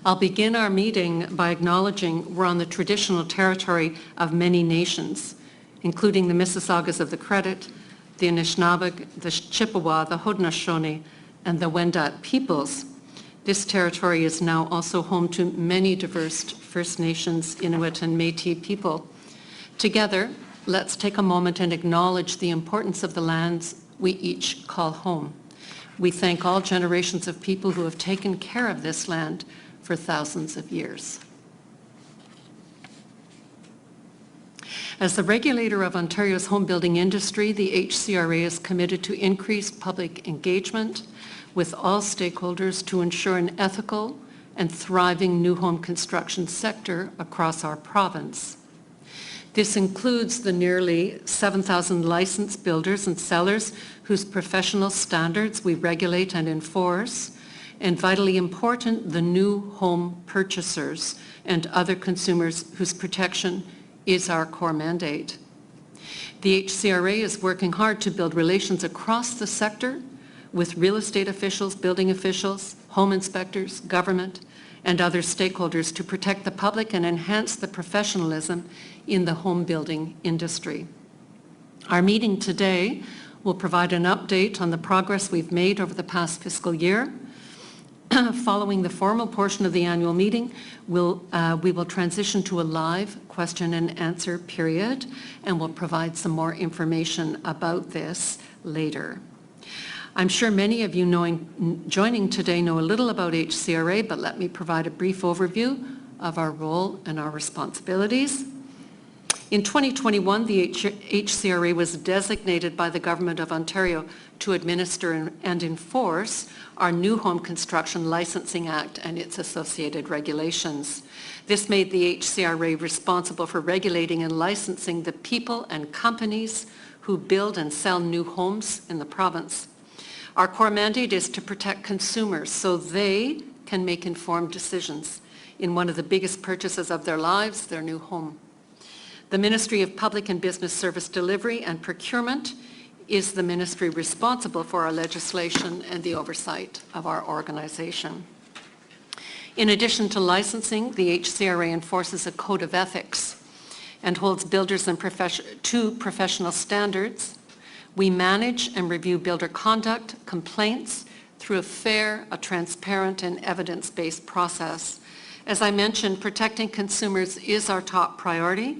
I'll begin our meeting by acknowledging we're on the traditional territory of many nations, including the Mississaugas of the Credit, the Anishinaabeg, the Chippewa, the Haudenosaunee, and the Wendat peoples. This territory is now also home to many diverse First Nations, Inuit, and Métis people. Together, let's take a moment and acknowledge the importance of the lands we each call home. We thank all generations of people who have taken care of this land for thousands of years. As the regulator of Ontario's home building industry, the HCRA is committed to increased public engagement with all stakeholders to ensure an ethical and thriving new home construction sector across our province. This includes the nearly 7,000 licensed builders and sellers whose professional standards we regulate and enforce, and vitally important, the new home purchasers and other consumers whose protection is our core mandate. The HCRA is working hard to build relations across the sector with real estate officials, building officials, home inspectors, government, and other stakeholders to protect the public and enhance the professionalism in the home building industry. Our meeting today will provide an update on the progress we've made over the past fiscal year. Following the formal portion of the annual meeting, we will transition to a live question and answer period, and we'll provide some more information about this later. I'm sure many of you joining today know a little about HCRA, but let me provide a brief overview of our role and our responsibilities. In 2021, the HCRA was designated by the Government of Ontario to administer and enforce our New Home Construction Licensing Act and its associated regulations. This made the HCRA responsible for regulating and licensing the people and companies who build and sell new homes in the province. Our core mandate is to protect consumers so they can make informed decisions in one of the biggest purchases of their lives, their new home. The Ministry of Public and Business Service Delivery and Procurement is the ministry responsible for our legislation and the oversight of our organization. In addition to licensing, the HCRA enforces a code of ethics and holds builders to professional standards. We manage and review builder conduct complaints through a fair, transparent, and evidence-based process. As I mentioned, protecting consumers is our top priority.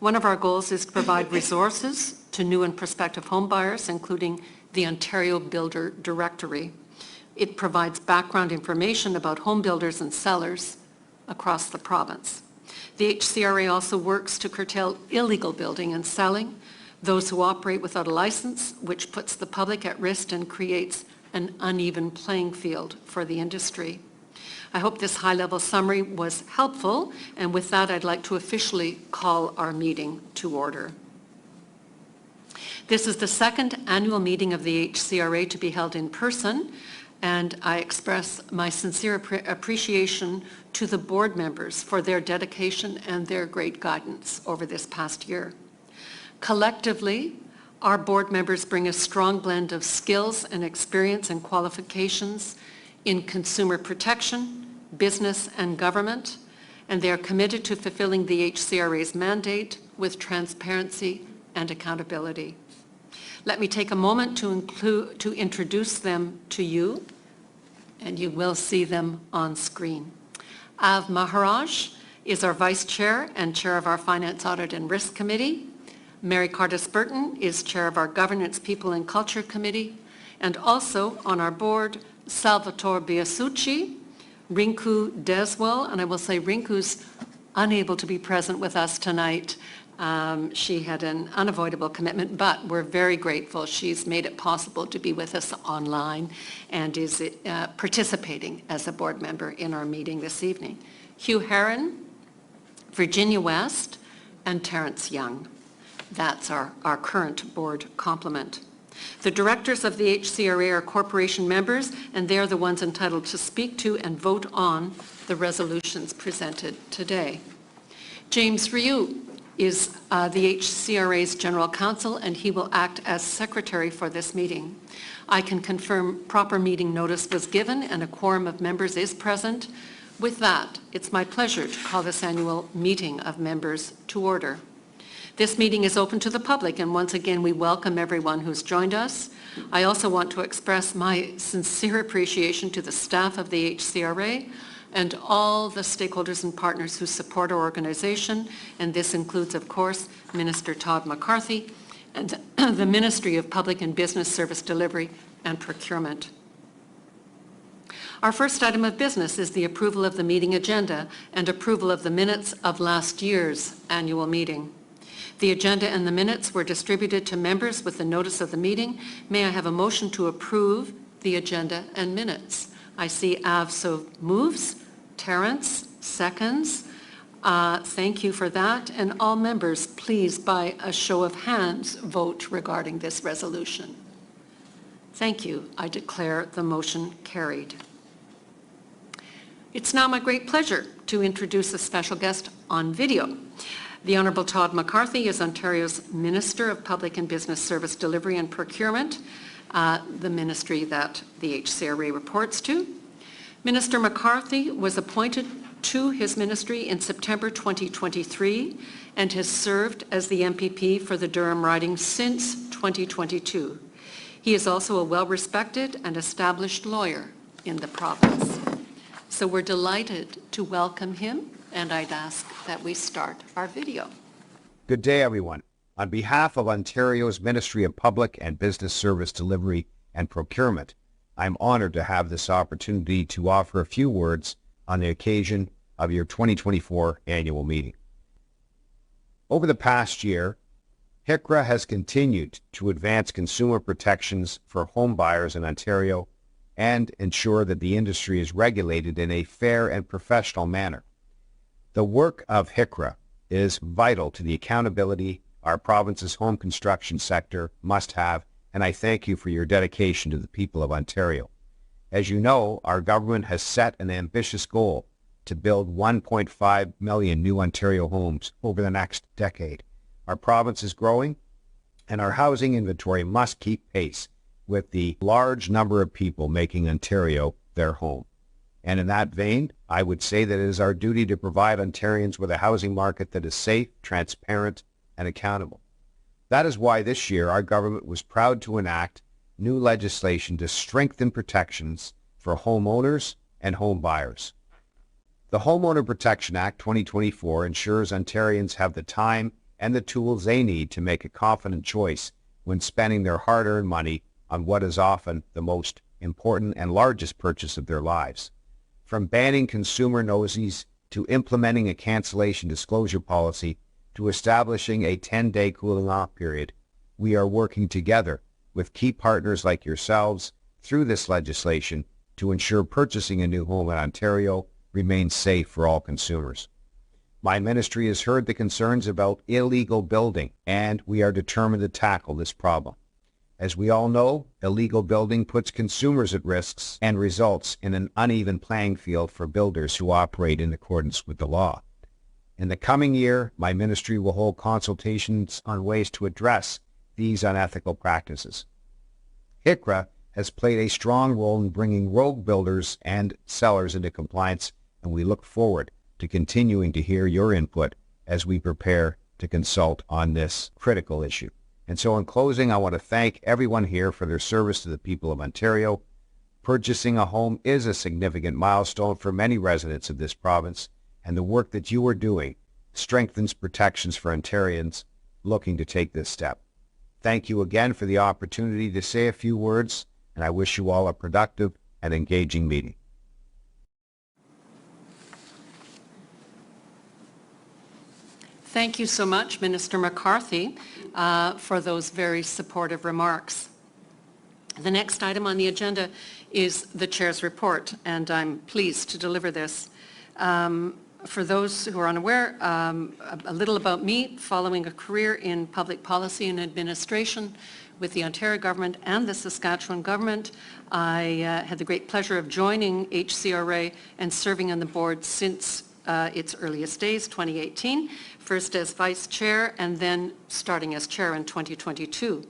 One of our goals is to provide resources to new and prospective home buyers, including the Ontario Builder Directory. It provides background information about home builders and sellers across the province. The HCRA also works to curtail illegal building and selling, those who operate without a license, which puts the public at risk and creates an uneven playing field for the industry. I hope this high-level summary was helpful, and with that, I'd like to officially call our meeting to order. This is the second annual meeting of the HCRA to be held in person, and I express my sincere appreciation to the board members for their dedication and their great guidance over this past year. Collectively, our board members bring a strong blend of skills and experience and qualifications in consumer protection, business, and government, and they are committed to fulfilling the HCRA's mandate with transparency and accountability. Let me take a moment to introduce them to you, and you will see them on screen. Av Maharaj is our Vice Chair and Chair of our Finance, Audit, and Risk Committee. Mary Cardis-Burton is Chair of our Governance, People, and Culture Committee, and also on our board, Salvatore Biasucci, Rinku Deswell, and I will say Rinku's unable to be present with us tonight. She had an unavoidable commitment, but we're very grateful. She's made it possible to be with us online and is participating as a board member in our meeting this evening. Hugh Herron, Virginia West, and Terrence Young. That's our current board complement. The directors of the HCRA are corporation members, and they are the ones entitled to speak to and vote on the resolutions presented today. James Ryu is the HCRA's General Counsel, and he will act as Secretary for this meeting. I can confirm proper meeting notice was given and a quorum of members is present. With that, it's my pleasure to call this annual meeting of members to order. This meeting is open to the public, and once again, we welcome everyone who's joined us. I also want to express my sincere appreciation to the staff of the HCRA and all the stakeholders and partners who support our organization, and this includes, of course, Minister Todd McCarthy and the Ministry of Public and Business Service Delivery and Procurement. Our first item of business is the approval of the meeting agenda and approval of the minutes of last year's annual meeting. The agenda and the minutes were distributed to members with the notice of the meeting. May I have a motion to approve the agenda and minutes? I see Av so moves, Terence seconds. Thank you for that. And all members, please, by a show of hands, vote regarding this resolution. Thank you. I declare the motion carried. It's now my great pleasure to introduce a special guest on video. The Honourable Todd McCarthy is Ontario's Minister of Public and Business Service Delivery and Procurement, the ministry that the HCRA reports to. Minister McCarthy was appointed to his ministry in September 2023 and has served as the MPP for the Durham riding since 2022. He is also a well-respected and established lawyer in the province. So we're delighted to welcome him, and I'd ask that we start our video. Good day, everyone. On behalf of Ontario's Ministry of Public and Business Service Delivery and Procurement, I'm honored to have this opportunity to offer a few words on the occasion of your 2024 annual meeting. Over the past year, HCRA has continued to advance consumer protections for home buyers in Ontario and ensure that the industry is regulated in a fair and professional manner. The work of HCRA is vital to the accountability our province's home construction sector must have, and I thank you for your dedication to the people of Ontario. As you know, our government has set an ambitious goal to build 1.5 million new Ontario homes over the next decade. Our province is growing, and our housing inventory must keep pace with the large number of people making Ontario their home. And in that vein, I would say that it is our duty to provide Ontarians with a housing market that is safe, transparent, and accountable. That is why this year our government was proud to enact new legislation to strengthen protections for homeowners and home buyers. The Homeowner Protection Act 2024 ensures Ontarians have the time and the tools they need to make a confident choice when spending their hard-earned money on what is often the most important and largest purchase of their lives. From banning consumer nosies to implementing a cancellation disclosure policy to establishing a 10-day cooling-off period, we are working together with key partners like yourselves through this legislation to ensure purchasing a new home in Ontario remains safe for all consumers. My ministry has heard the concerns about illegal building, and we are determined to tackle this problem. As we all know, illegal building puts consumers at risks and results in an uneven playing field for builders who operate in accordance with the law. In the coming year, my ministry will hold consultations on ways to address these unethical practices. HCRA has played a strong role in bringing rogue builders and sellers into compliance, and we look forward to continuing to hear your input as we prepare to consult on this critical issue. And so in closing, I want to thank everyone here for their service to the people of Ontario. Purchasing a home is a significant milestone for many residents of this province, and the work that you are doing strengthens protections for Ontarians looking to take this step. Thank you again for the opportunity to say a few words, and I wish you all a productive and engaging meeting. Thank you so much, Minister McCarthy, for those very supportive remarks. The next item on the agenda is the Chair's report, and I'm pleased to deliver this. For those who are unaware, a little about me. Following a career in public policy and administration with the Ontario government and the Saskatchewan government, I had the great pleasure of joining HCRA and serving on the board since its earliest days, 2018, first as Vice Chair and then starting as Chair in 2022.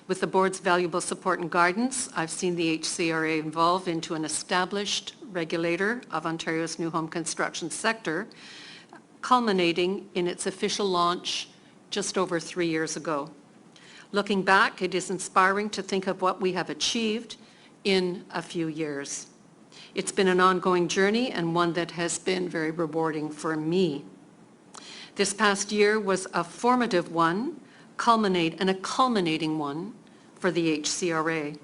With the board's valuable support and guidance, I've seen the HCRA evolve into an established regulator of Ontario's new home construction sector, culminating in its official launch just over 3 years ago. Looking back, it is inspiring to think of what we have achieved in a few years. It's been an ongoing journey and one that has been very rewarding for me. This past year was a formative one, a culminating one for the HCRA.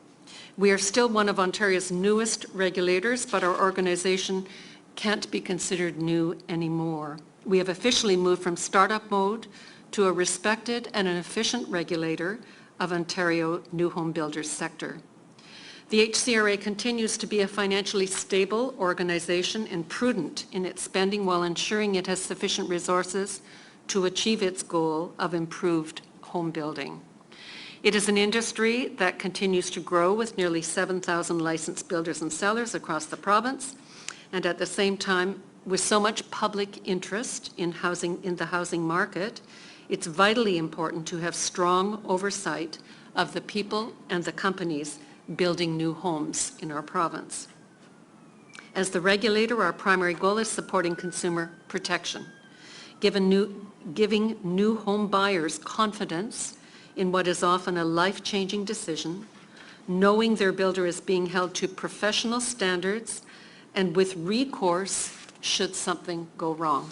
We are still one of Ontario's newest regulators, but our organization can't be considered new anymore. We have officially moved from startup mode to a respected and an efficient regulator of Ontario new home builders sector. The HCRA continues to be a financially stable organization and prudent in its spending while ensuring it has sufficient resources to achieve its goal of improved home building. It is an industry that continues to grow with nearly 7,000 licensed builders and sellers across the province, and at the same time, with so much public interest in the housing market, it's vitally important to have strong oversight of the people and the companies building new homes in our province. As the regulator, our primary goal is supporting consumer protection, giving new home buyers confidence in what is often a life-changing decision, knowing their builder is being held to professional standards and with recourse should something go wrong.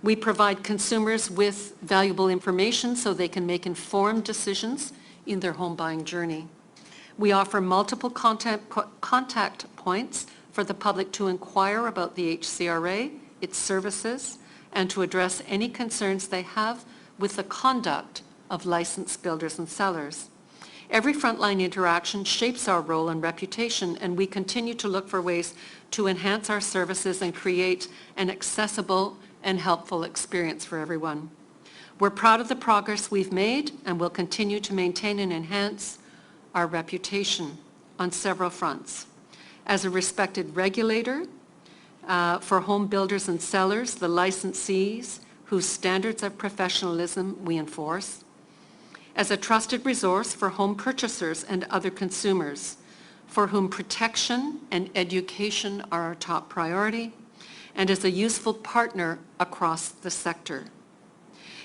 We provide consumers with valuable information so they can make informed decisions in their home buying journey. We offer multiple contact points for the public to inquire about the HCRA, its services, and to address any concerns they have with the conduct of licensed builders and sellers. Every frontline interaction shapes our role and reputation, and we continue to look for ways to enhance our services and create an accessible and helpful experience for everyone. We're proud of the progress we've made and will continue to maintain and enhance our reputation on several fronts. As a respected regulator for home builders and sellers, the licensees whose standards of professionalism we enforce, as a trusted resource for home purchasers and other consumers for whom protection and education are our top priority, and as a useful partner across the sector.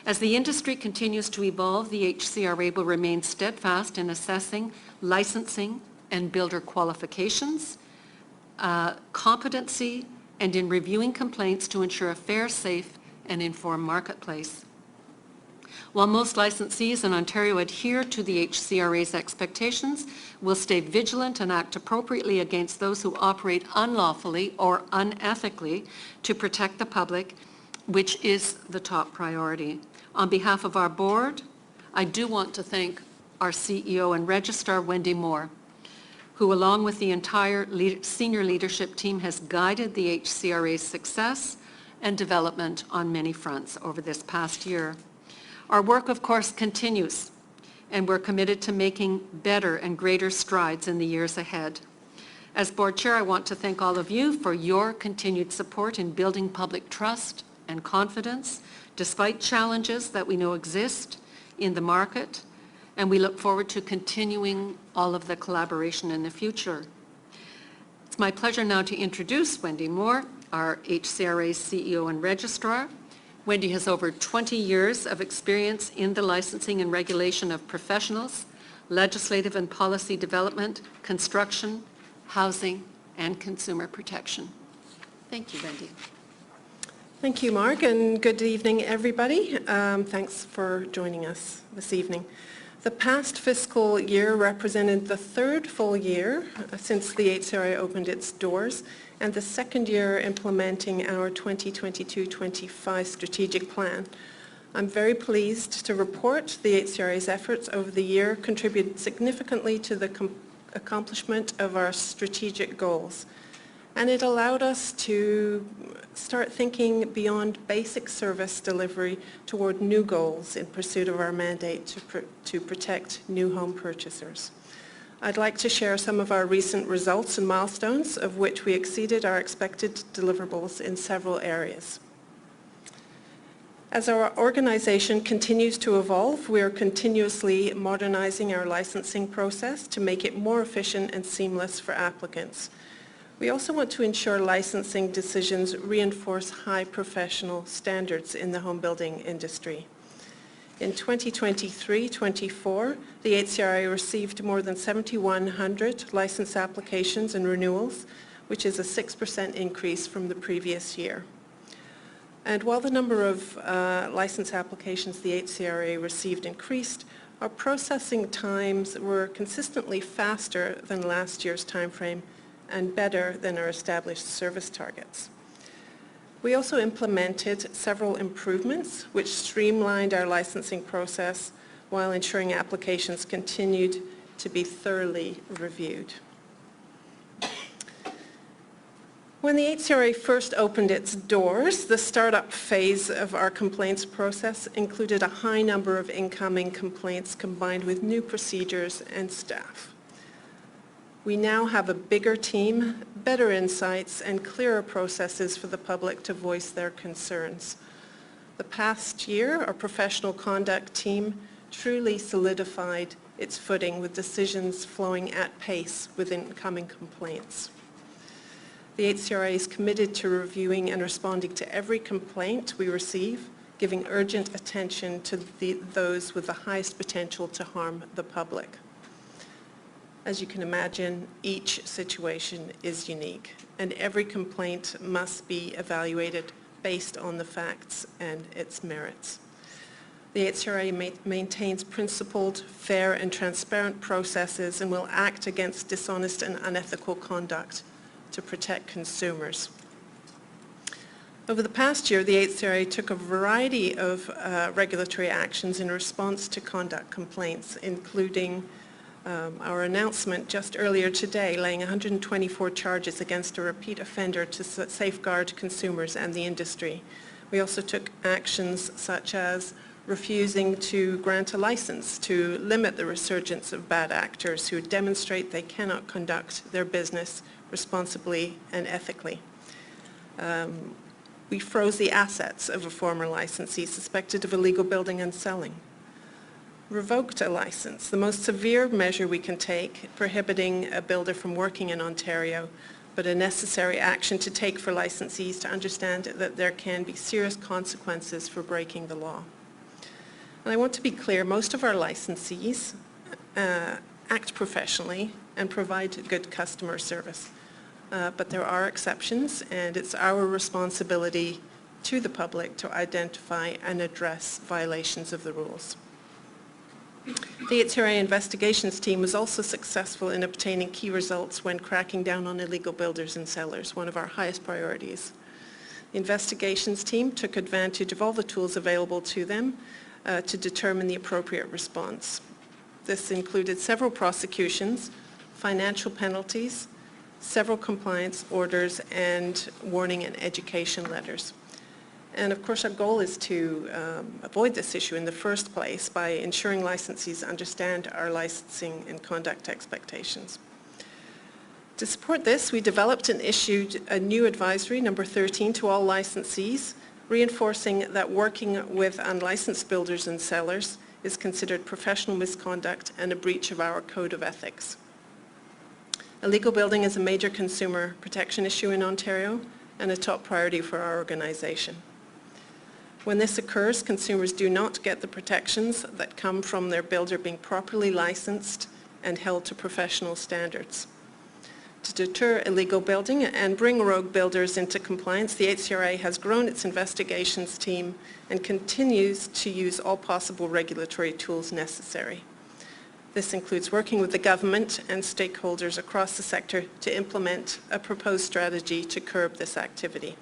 As the industry continues to evolve, the HCRA will remain steadfast in assessing licensing and builder qualifications, competency, and in reviewing complaints to ensure a fair, safe, and informed marketplace. While most licensees in Ontario adhere to the HCRA's expectations, we'll stay vigilant and act appropriately against those who operate unlawfully or unethically to protect the public, which is the top priority. On behalf of our board, I do want to thank our CEO and Registrar, Wendy Moore, who along with the entire senior leadership team has guided the HCRA's success and development on many fronts over this past year. Our work, of course, continues, and we're committed to making better and greater strides in the years ahead. As board chair, I want to thank all of you for your continued support in building public trust and confidence, despite challenges that we know exist in the market, and we look forward to continuing all of the collaboration in the future. It's my pleasure now to introduce Wendy Moore, our HCRA CEO and Registrar. Wendy has over 20 years of experience in the licensing and regulation of professionals, legislative and policy development, construction, housing, and consumer protection. Thank you, Wendy. Thank you, Mark, and good evening, everybody. Thanks for joining us this evening. The past fiscal year represented the third full year since the HCRA opened its doors and the second year implementing our 2022-25 strategic plan. I'm very pleased to report the HCRA's efforts over the year contributed significantly to the accomplishment of our strategic goals. And it allowed us to start thinking beyond basic service delivery toward new goals in pursuit of our mandate to protect new home purchasers. I'd like to share some of our recent results and milestones, of which we exceeded our expected deliverables in several areas. As our organization continues to evolve, we are continuously modernizing our licensing process to make it more efficient and seamless for applicants. We also want to ensure licensing decisions reinforce high professional standards in the home building industry. In 2023-24, the HCRA received more than 7,100 license applications and renewals, which is a 6% increase from the previous year. And while the number of license applications the HCRA received increased, our processing times were consistently faster than last year's timeframe and better than our established service targets. We also implemented several improvements which streamlined our licensing process while ensuring applications continued to be thoroughly reviewed. When the HCRA first opened its doors, the startup phase of our complaints process included a high number of incoming complaints combined with new procedures and staff. We now have a bigger team, better insights, and clearer processes for the public to voice their concerns. The past year, our professional conduct team truly solidified its footing with decisions flowing at pace with incoming complaints. The HCRA is committed to reviewing and responding to every complaint we receive, giving urgent attention to those with the highest potential to harm the public. As you can imagine, each situation is unique, and every complaint must be evaluated based on the facts and its merits. The HCRA maintains principled, fair, and transparent processes and will act against dishonest and unethical conduct to protect consumers. Over the past year, the HCRA took a variety of regulatory actions in response to conduct complaints, including our announcement just earlier today laying 124 charges against a repeat offender to safeguard consumers and the industry. We also took actions such as refusing to grant a license to limit the resurgence of bad actors who demonstrate they cannot conduct their business responsibly and ethically. We froze the assets of a former licensee suspected of illegal building and selling. Revoked a license, the most severe measure we can take, prohibiting a builder from working in Ontario, but a necessary action to take for licensees to understand that there can be serious consequences for breaking the law. And I want to be clear, most of our licensees act professionally and provide good customer service. But there are exceptions, and it's our responsibility to the public to identify and address violations of the rules. The HCRA investigations team was also successful in obtaining key results when cracking down on illegal builders and sellers, one of our highest priorities. The investigations team took advantage of all the tools available to them to determine the appropriate response. This included several prosecutions, financial penalties, several compliance orders, and warning and education letters. And of course our goal is to avoid this issue in the first place by ensuring licensees understand our licensing and conduct expectations. To support this, we developed and issued a new advisory, number 13, to all licensees, reinforcing that working with unlicensed builders and sellers is considered professional misconduct and a breach of our code of ethics. Illegal building is a major consumer protection issue in Ontario and a top priority for our organization. When this occurs, consumers do not get the protections that come from their builder being properly licensed and held to professional standards. To deter illegal building and bring rogue builders into compliance, the HCRA has grown its investigations team and continues to use all possible regulatory tools necessary. This includes working with the government and stakeholders across the sector to implement a proposed strategy to curb this activity.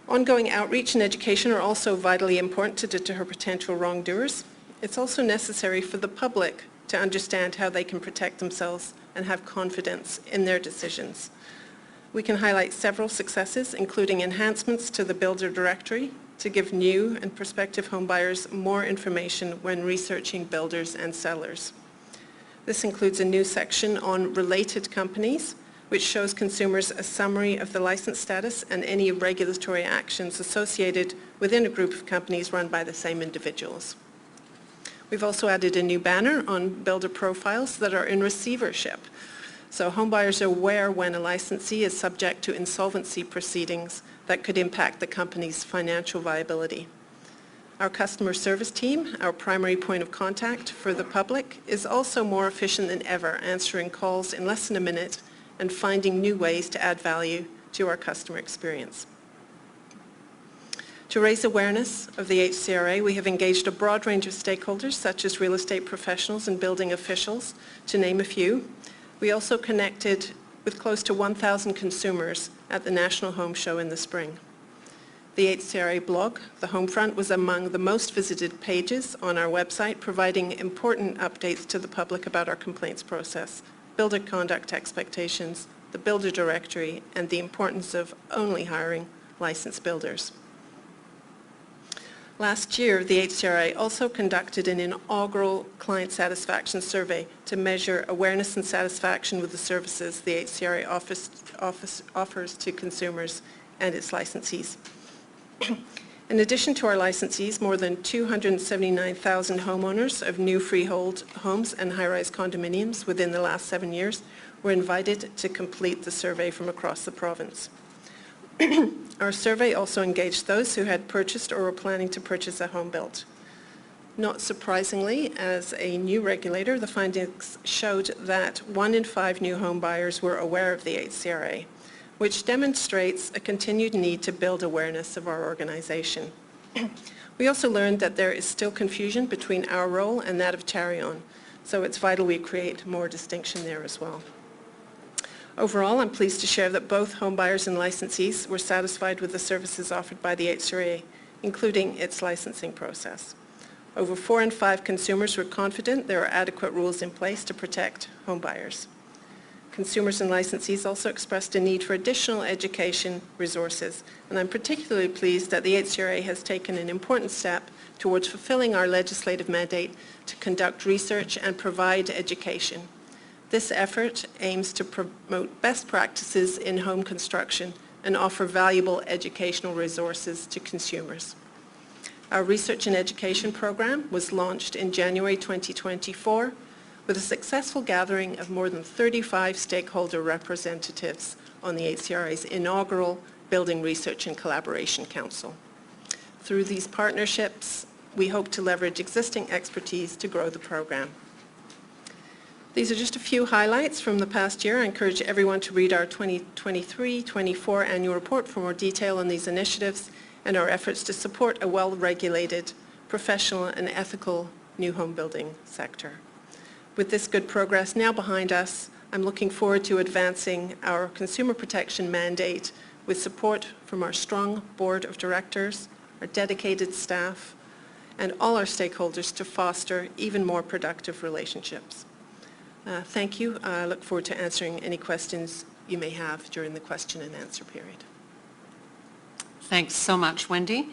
Ongoing outreach and education are also vitally important to deter potential wrongdoers. It's also necessary for the public to understand how they can protect themselves and have confidence in their decisions. We can highlight several successes, including enhancements to the builder directory to give new and prospective homebuyers more information when researching builders and sellers. This includes a new section on related companies, which shows consumers a summary of the license status and any regulatory actions associated within a group of companies run by the same individuals. We've also added a new banner on builder profiles that are in receivership, so homebuyers are aware when a licensee is subject to insolvency proceedings that could impact the company's financial viability. Our customer service team, our primary point of contact for the public, is also more efficient than ever, answering calls in less than a minute and finding new ways to add value to our customer experience. To raise awareness of the HCRA, we have engaged a broad range of stakeholders such as real estate professionals and building officials, to name a few. We also connected with close to 1,000 consumers at the National Home Show in the spring. The HCRA blog, The Homefront, was among the most visited pages on our website, providing important updates to the public about our complaints process, builder conduct expectations, the builder directory, and the importance of only hiring licensed builders. Last year, the HCRA also conducted an inaugural client satisfaction survey to measure awareness and satisfaction with the services the HCRA offers to consumers and its licensees. In addition to our licensees, more than 279,000 homeowners of new freehold homes and high-rise condominiums within the last 7 years were invited to complete the survey from across the province. Our survey also engaged those who had purchased or were planning to purchase a home built. Not surprisingly, as a new regulator, the findings showed that 1 in 5 new home buyers were aware of the HCRA, which demonstrates a continued need to build awareness of our organization. We also learned that there is still confusion between our role and that of Tarion, so it's vital we create more distinction there as well. Overall, I'm pleased to share that both homebuyers and licensees were satisfied with the services offered by the HCRA, including its licensing process. Over 4 in 5 consumers were confident there are adequate rules in place to protect homebuyers. Consumers and licensees also expressed a need for additional education resources, and I'm particularly pleased that the HCRA has taken an important step towards fulfilling our legislative mandate to conduct research and provide education. This effort aims to promote best practices in home construction and offer valuable educational resources to consumers. Our research and education program was launched in January 2024 with a successful gathering of more than 35 stakeholder representatives on the HCRA's inaugural Building Research and Collaboration Council. Through these partnerships, we hope to leverage existing expertise to grow the program. These are just a few highlights from the past year. I encourage everyone to read our 2023-24 annual report for more detail on these initiatives and our efforts to support a well-regulated, professional and ethical new home building sector. With this good progress now behind us, I'm looking forward to advancing our consumer protection mandate with support from our strong board of directors, our dedicated staff, and all our stakeholders to foster even more productive relationships. Thank you. I look forward to answering any questions you may have during the question and answer period. Thanks so much, Wendy,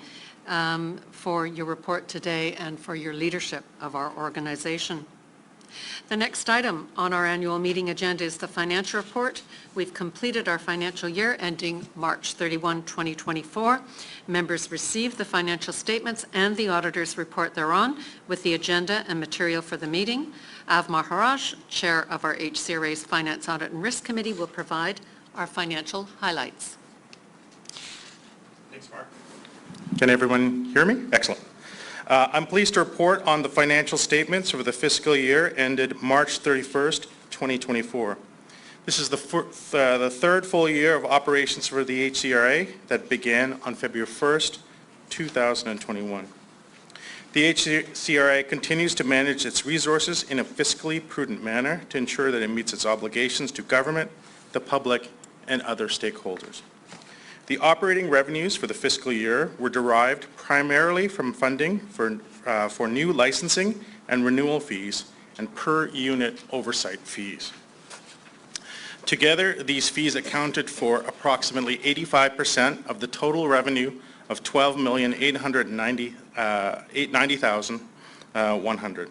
for your report today and for your leadership of our organization. The next item on our annual meeting agenda is the financial report. We've completed our financial year ending March 31, 2024. Members received the financial statements and the auditor's report thereon with the agenda and material for the meeting. Av Maharaj, Chair of our HCRA's Finance, Audit and Risk Committee, will provide our financial highlights. Thanks, Mark. Can everyone hear me? Excellent. I'm pleased to report on the financial statements for the fiscal year ended March 31st, 2024. This is the third full year of operations for the HCRA that began on February 1st, 2021. The HCRA continues to manage its resources in a fiscally prudent manner to ensure that it meets its obligations to government, the public, and other stakeholders. The operating revenues for the fiscal year were derived primarily from funding for new licensing and renewal fees and per unit oversight fees. Together, these fees accounted for approximately 85% of the total revenue of $12,890,100.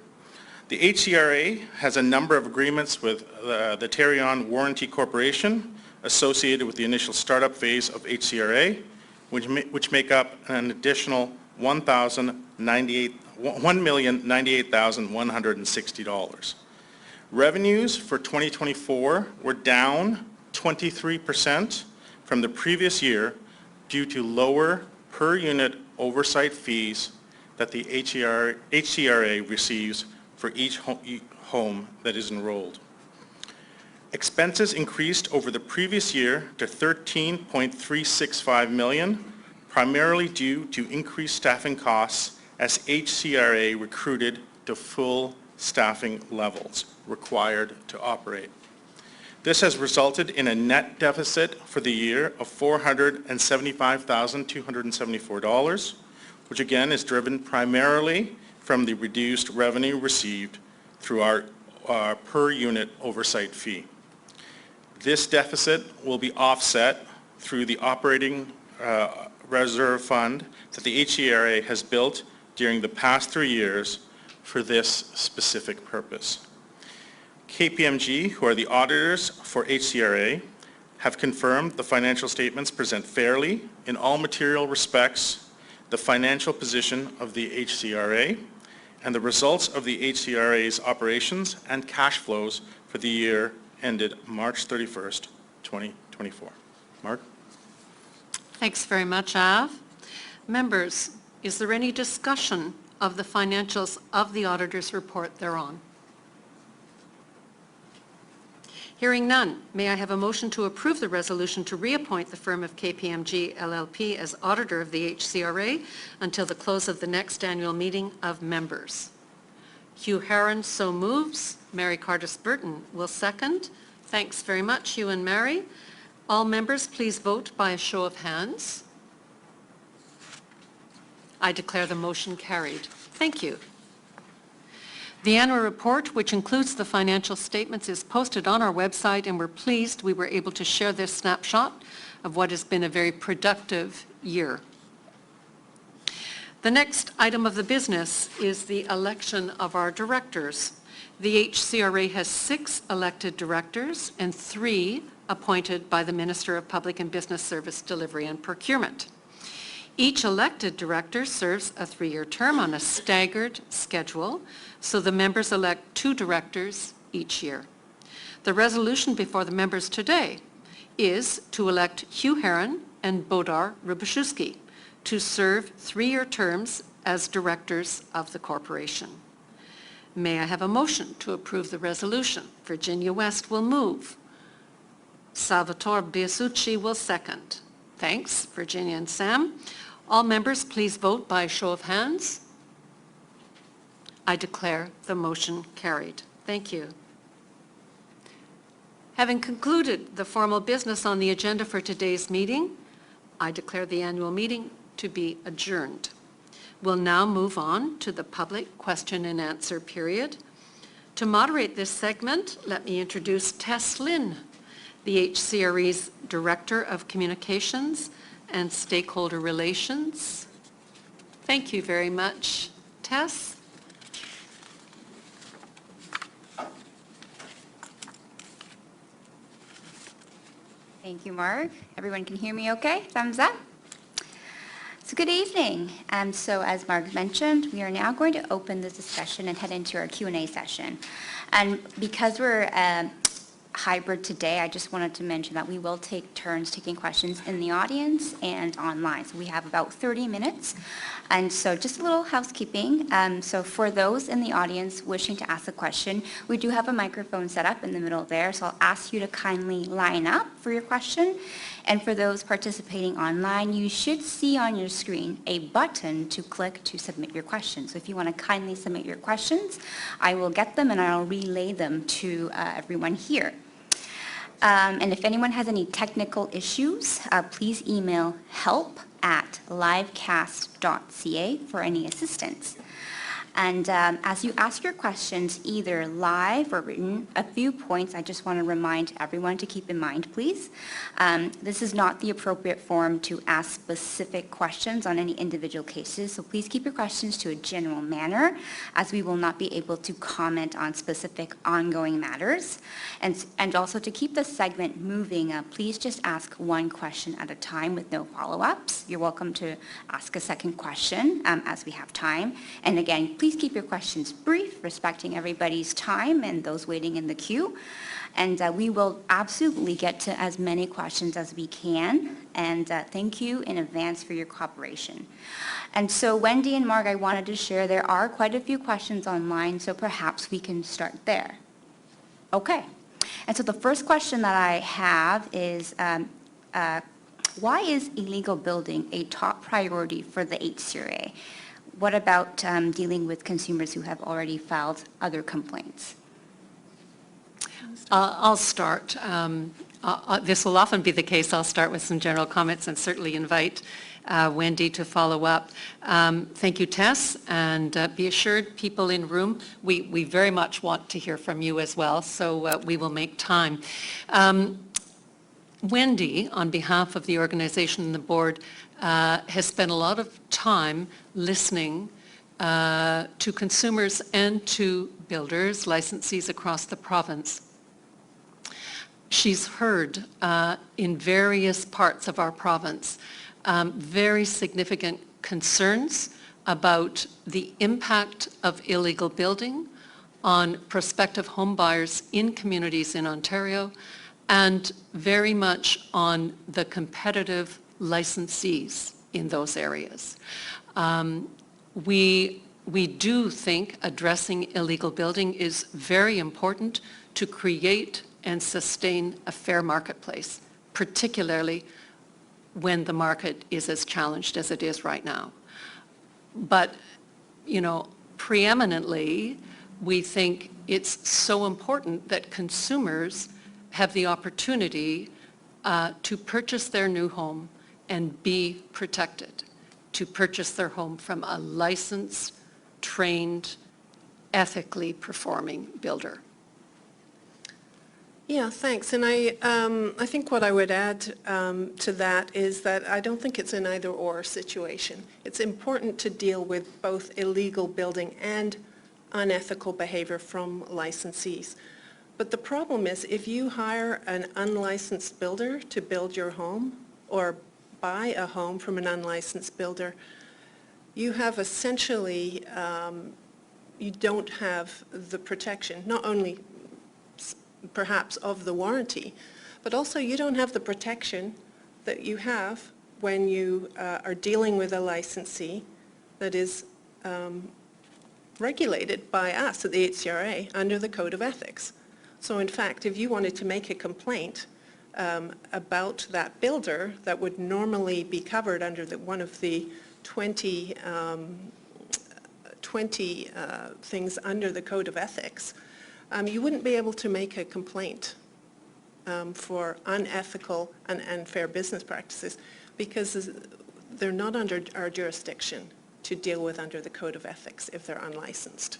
The HCRA has a number of agreements with the Tarion Warranty Corporation associated with the initial startup phase of HCRA, which make up an additional $1,098,160. Revenues for 2024 were down 23% from the previous year due to lower per unit oversight fees that the HCRA receives for each home that is enrolled. Expenses increased over the previous year to $13.365 million, primarily due to increased staffing costs as HCRA recruited to full staffing levels required to operate. This has resulted in a net deficit for the year of $475,274, which again is driven primarily from the reduced revenue received through our per unit oversight fee. This deficit will be offset through the operating reserve fund that the HCRA has built during the past 3 years for this specific purpose. KPMG, who are the auditors for HCRA, have confirmed the financial statements present fairly, in all material respects, the financial position of the HCRA and the results of the HCRA's operations and cash flows for the year ended March 31st, 2024. Mark? Thanks very much, Av. Members, is there any discussion of the financials of the auditor's report thereon? Hearing none, may I have a motion to approve the resolution to reappoint the firm of KPMG LLP as auditor of the HCRA until the close of the next annual meeting of members? Hugh Heron so moves. Mary Cardis-Burton will second. Thanks very much, Hugh and Mary. All members, please vote by a show of hands. I declare the motion carried. Thank you. The annual report, which includes the financial statements, is posted on our website, and we're pleased we were able to share this snapshot of what has been a very productive year. The next item of the business is the election of our directors. The HCRA has 6 elected directors and 3 appointed by the Minister of Public and Business Service Delivery and Procurement. Each elected director serves a 3-year term on a staggered schedule, so the members elect 2 directors each year. The resolution before the members today is to elect Hugh Heron and Bodar Rubaszewski to serve 3-year terms as directors of the corporation. May I have a motion to approve the resolution? Virginia West will move. Salvatore Biasucci will second. Thanks, Virginia and Sam. All members, please vote by a show of hands. I declare the motion carried. Thank you. Having concluded the formal business on the agenda for today's meeting, I declare the annual meeting to be adjourned. We'll now move on to the public question and answer period. To moderate this segment, let me introduce Tess Lynn, the HCRA's Director of Communications and Stakeholder Relations. Thank you very much, Tess. Thank you, Mark. Everyone can hear me okay? Thumbs up. So good evening. So as Mark mentioned, we are now going to open the discussion and head into our Q&A session. And because we're hybrid today, I just wanted to mention that we will take turns taking questions in the audience and online. So we have about 30 minutes. And so just a little housekeeping. So for those in the audience wishing to ask a question, we do have a microphone set up in the middle there. So I'll ask you to kindly line up for your question. And for those participating online, you should see on your screen a button to click to submit your questions. So if you want to kindly submit your questions, I will get them and I'll relay them to everyone here. And if anyone has any technical issues, please email help@livecast.ca for any assistance. And as you ask your questions, either live or written, a few points I just want to remind everyone to keep in mind, please. This is not the appropriate forum to ask specific questions on any individual cases, so please keep your questions to a general manner, as we will not be able to comment on specific ongoing matters. And also to keep the segment moving, please just ask one question at a time with no follow-ups. You're welcome to ask a second question as we have time. And again, please keep your questions brief, respecting everybody's time and those waiting in the queue. And we will absolutely get to as many questions as we can. And thank you in advance for your cooperation. And so Wendy and Mark, I wanted to share there are quite a few questions online, so perhaps we can start there. Okay. And so the first question that I have is, why is illegal building a top priority for the HCRA? What about dealing with consumers who have already filed other complaints? I'll start. This will often be the case. I'll start with some general comments and certainly invite Wendy to follow up. Thank you, Tess, and be assured, people in room, we very much want to hear from you as well, so we will make time. Wendy, on behalf of the organization and the board, has spent a lot of time listening to consumers and to builders, licensees across the province. She's heard in various parts of our province very significant concerns about the impact of illegal building on prospective home buyers in communities in Ontario, and very much on the competitive licensees in those areas. We do think addressing illegal building is very important to create and sustain a fair marketplace, particularly when the market is as challenged as it is right now. But, you know, preeminently, we think it's so important that consumers have the opportunity to purchase their new home and be protected, to purchase their home from a licensed, trained, ethically performing builder. Yeah, thanks. And I think what I would add to that is that I don't think it's an either-or situation. It's important to deal with both illegal building and unethical behavior from licensees. But the problem is, if you hire an unlicensed builder to build your home or buy a home from an unlicensed builder, you have essentially, you don't have the protection, not only perhaps of the warranty, but also you don't have the protection that you have when you are dealing with a licensee that is regulated by us at the HCRA under the Code of Ethics. So in fact, if you wanted to make a complaint about that builder that would normally be covered under one of the 20 things under the Code of Ethics, you wouldn't be able to make a complaint for unethical and unfair business practices because they're not under our jurisdiction to deal with under the Code of Ethics if they're unlicensed.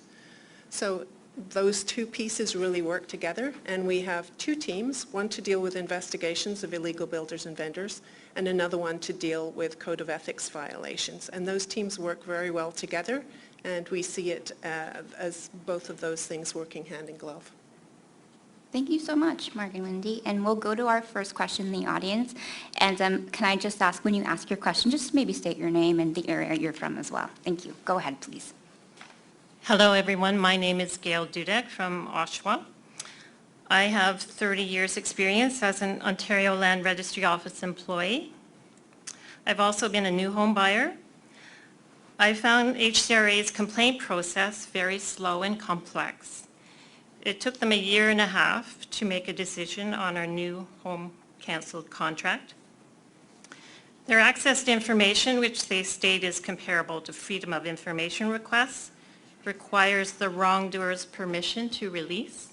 So those two pieces really work together, and we have two teams, one to deal with investigations of illegal builders and vendors, and another one to deal with Code of Ethics violations. And those teams work very well together, and we see it as both of those things working hand in glove. Thank you so much, Mark and Wendy. And we'll go to our first question in the audience. And can I just ask, when you ask your question, just maybe state your name and the area you're from as well. Thank you. Go ahead, please. Hello, everyone. My name is Gail Dudek from Oshawa. I have 30 years experience as an Ontario Land Registry Office employee. I've also been a new home buyer. I found HCRA's complaint process very slow and complex. It took them 1.5 years to make a decision on our new home canceled contract. Their access to information, which they state is comparable to Freedom of Information requests, requires the wrongdoer's permission to release.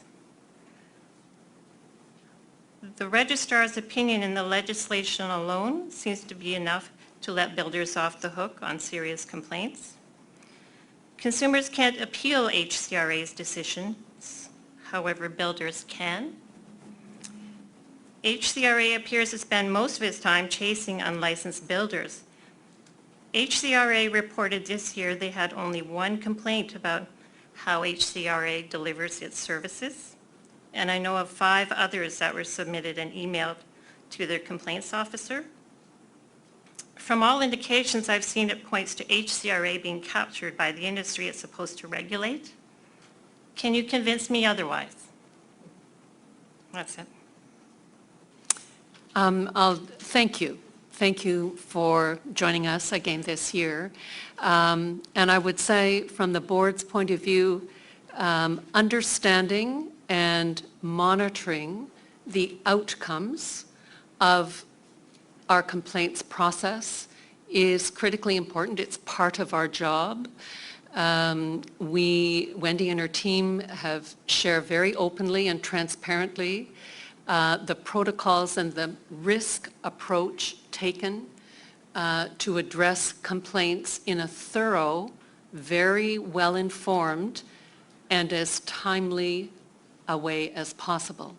The registrar's opinion in the legislation alone seems to be enough to let builders off the hook on serious complaints. Consumers can't appeal HCRA's decisions, however, builders can. HCRA appears to spend most of its time chasing unlicensed builders. HCRA reported this year they had only one complaint about how HCRA delivers its services, and I know of 5 others that were submitted and emailed to their complaints officer. From all indications I've seen, it points to HCRA being captured by the industry it's supposed to regulate. Can you convince me otherwise? That's it. Thank you. Thank you for joining us again this year. And I would say from the board's point of view, understanding and monitoring the outcomes of our complaints process is critically important. It's part of our job. Wendy and her team have shared very openly and transparently the protocols and the risk approach taken to address complaints in a thorough, very well-informed, and as timely a way as possible.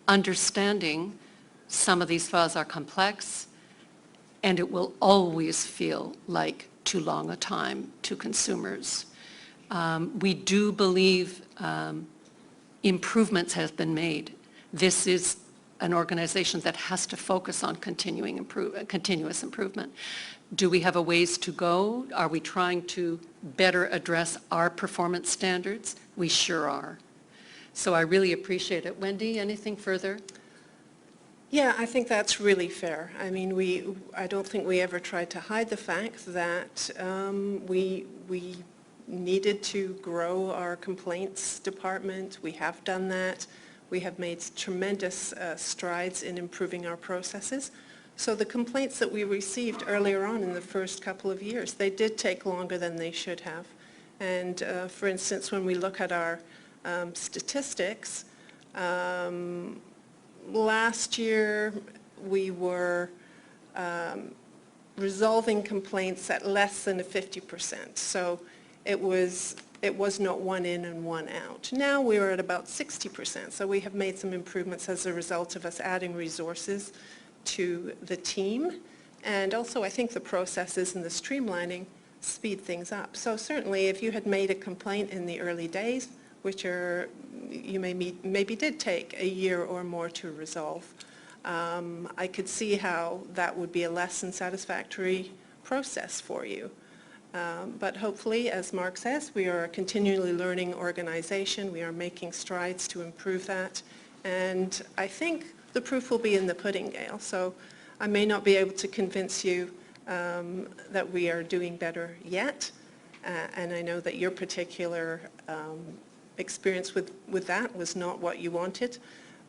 Understanding some of these files are complex, and it will always feel like too long a time to consumers. We do believe improvements have been made. This is an organization that has to focus on continuous improvement. Do we have a ways to go? Are we trying to better address our performance standards? We sure are. So I really appreciate it. Wendy, anything further? Yeah, I think that's really fair. I mean, I don't think we ever tried to hide the fact that we needed to grow our complaints department. We have done that. We have made tremendous strides in improving our processes. So the complaints that we received earlier on in the first couple of years, they did take longer than they should have. And for instance, when we look at our statistics, last year we were resolving complaints at less than 50%. So it was not one in and one out. Now we are at about 60%. So we have made some improvements as a result of us adding resources to the team. And also I think the processes and the streamlining speed things up. So certainly if you had made a complaint in the early days, which you maybe did take a year or more to resolve, I could see how that would be a less than satisfactory process for you. But hopefully, as Mark says, we are a continually learning organization. We are making strides to improve that. And I think the proof will be in the pudding, Gail. So I may not be able to convince you that we are doing better yet. And I know that your particular experience with that was not what you wanted.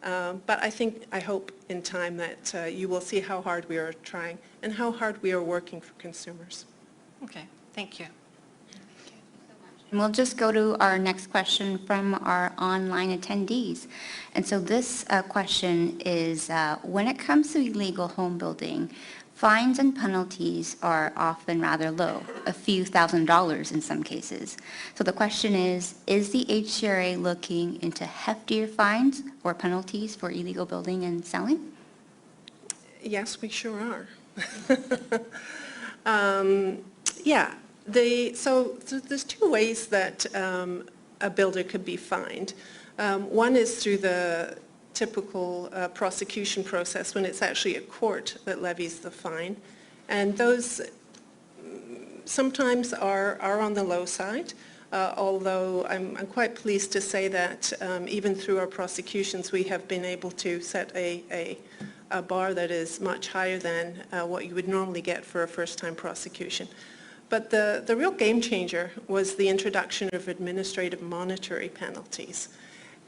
But I hope in time that you will see how hard we are trying and how hard we are working for consumers. Okay, thank you. And we'll just go to our next question from our online attendees. And so this question is, when it comes to illegal home building, fines and penalties are often rather low, a few $1,000s in some cases. So the question is the HCRA looking into heftier fines or penalties for illegal building and selling? Yes, we sure are. Yeah, so there's 2 ways that a builder could be fined. One is through the typical prosecution process when it's actually a court that levies the fine. And those sometimes are on the low side, although I'm quite pleased to say that even through our prosecutions we have been able to set a bar that is much higher than what you would normally get for a first-time prosecution. But the real game changer was the introduction of administrative monetary penalties.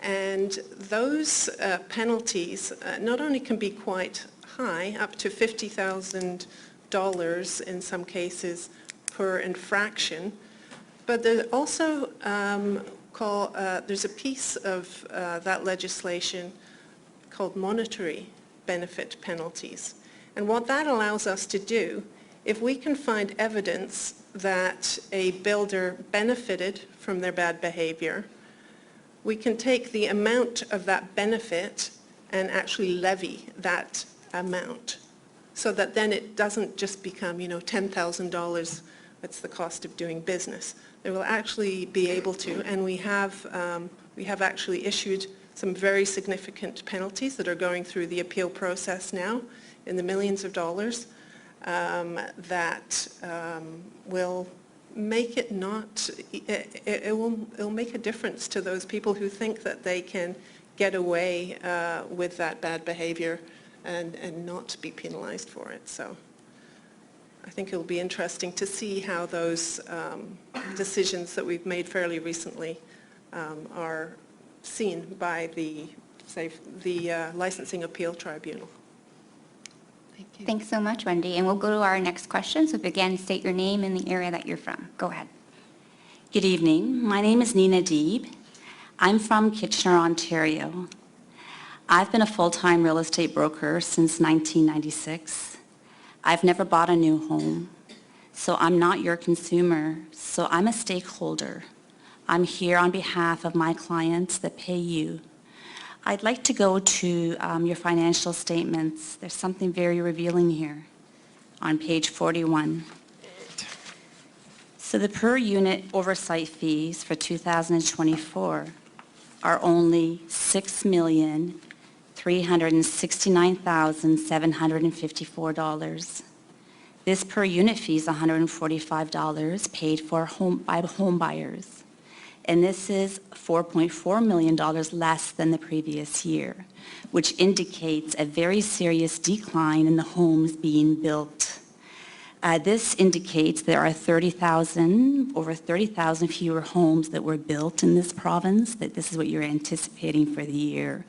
And those penalties not only can be quite high, up to $50,000 in some cases per infraction, but there's also there's a piece of that legislation called monetary benefit penalties. And what that allows us to do, if we can find evidence that a builder benefited from their bad behavior, we can take the amount of that benefit and actually levy that amount, so that then it doesn't just become, $10,000, that's the cost of doing business. They will actually be able to, and we have actually issued some very significant penalties that are going through the appeal process now in the millions of dollars that will make it not, it will make a difference to those people who think that they can get away with that bad behavior and not be penalized for it. So I think it'll be interesting to see how those decisions that we've made fairly recently are seen by the Licensing Appeal Tribunal. Thank you. Thanks so much, Wendy. And we'll go to our next question. So again, state your name and the area that you're from. Go ahead. Good evening. My name is Nina Deeb. I'm from Kitchener, Ontario. I've been a full-time real estate broker since 1996. I've never bought a new home, so I'm not your consumer, so I'm a stakeholder. I'm here on behalf of my clients that pay you. I'd like to go to your financial statements. There's something very revealing here on page 41. So the per unit oversight fees for 2024 are only $6,369,754. This per unit fee is $145 paid for by home buyers. And this is $4.4 million less than the previous year, which indicates a very serious decline in the homes being built. This indicates there are over 30,000 fewer homes that were built in this province, that this is what you're anticipating for the year,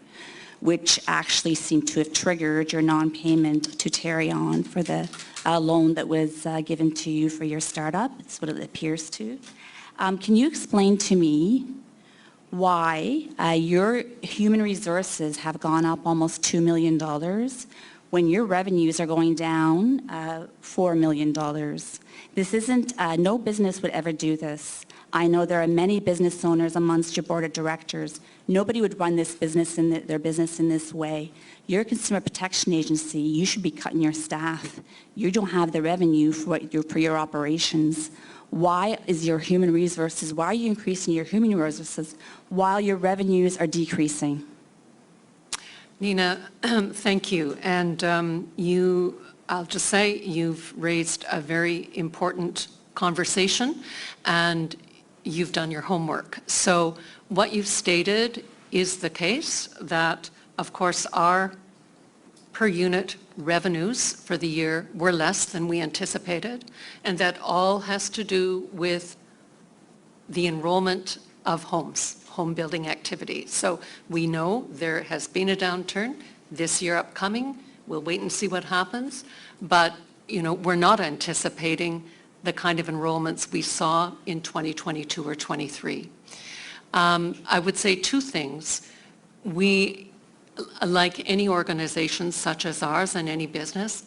which actually seemed to have triggered your non-payment to Terry on for the loan that was given to you for your startup. That's what it appears to. Can you explain to me why your human resources have gone up almost $2 million when your revenues are going down $4 million? This isn't, no business would ever do this. I know there are many business owners amongst your board of directors. Nobody would run this business their business in this way. You're a consumer protection agency. You should be cutting your staff. You don't have the revenue for your operations. Why is your human resources, why are you increasing your human resources while your revenues are decreasing? Nina, thank you. And I'll just say you've raised a very important conversation and you've done your homework. So what you've stated is the case that, of course, our per unit revenues for the year were less than we anticipated, and that all has to do with the enrollment of homes, home building activity. So we know there has been a downturn this year upcoming. We'll wait and see what happens, but we're not anticipating the kind of enrollments we saw in 2022 or 23. I would say two things. We, like any organization such as ours and any business,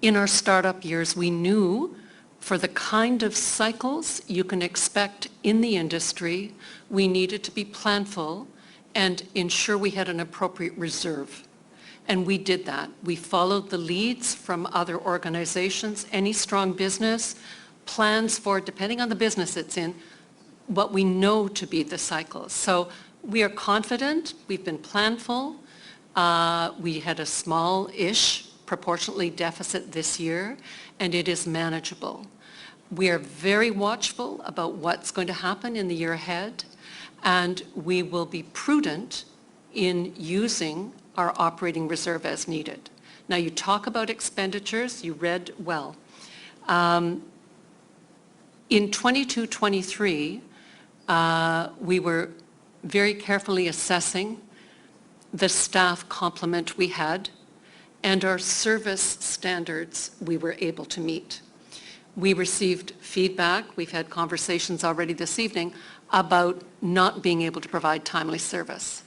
in our startup years, we knew for the kind of cycles you can expect in the industry, we needed to be planful and ensure we had an appropriate reserve. And we did that. We followed the leads from other organizations. Any strong business plans for, depending on the business it's in, what we know to be the cycles. So we are confident. We've been planful. We had a small-ish proportionately deficit this year, and it is manageable. We are very watchful about what's going to happen in the year ahead, and we will be prudent in using our operating reserve as needed. Now, you talk about expenditures. You read well. In 22-23, we were very carefully assessing the staff complement we had and our service standards we were able to meet. We received feedback, we've had conversations already this evening, about not being able to provide timely service.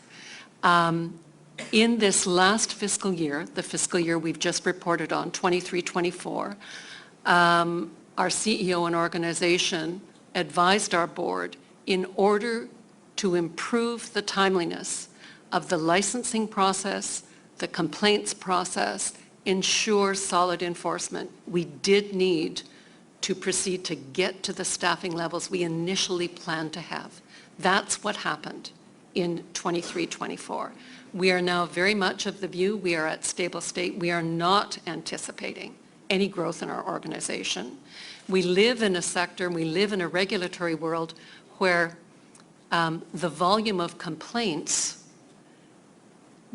In this last fiscal year, the fiscal year we've just reported on, 23-24, our CEO and organization advised our board in order to improve the timeliness of the licensing process, the complaints process, ensure solid enforcement. We did need to proceed to get to the staffing levels we initially planned to have. That's what happened in 23-24. We are now very much of the view we are at stable state. We are not anticipating any growth in our organization. We live in a sector, we live in a regulatory world where the volume of complaints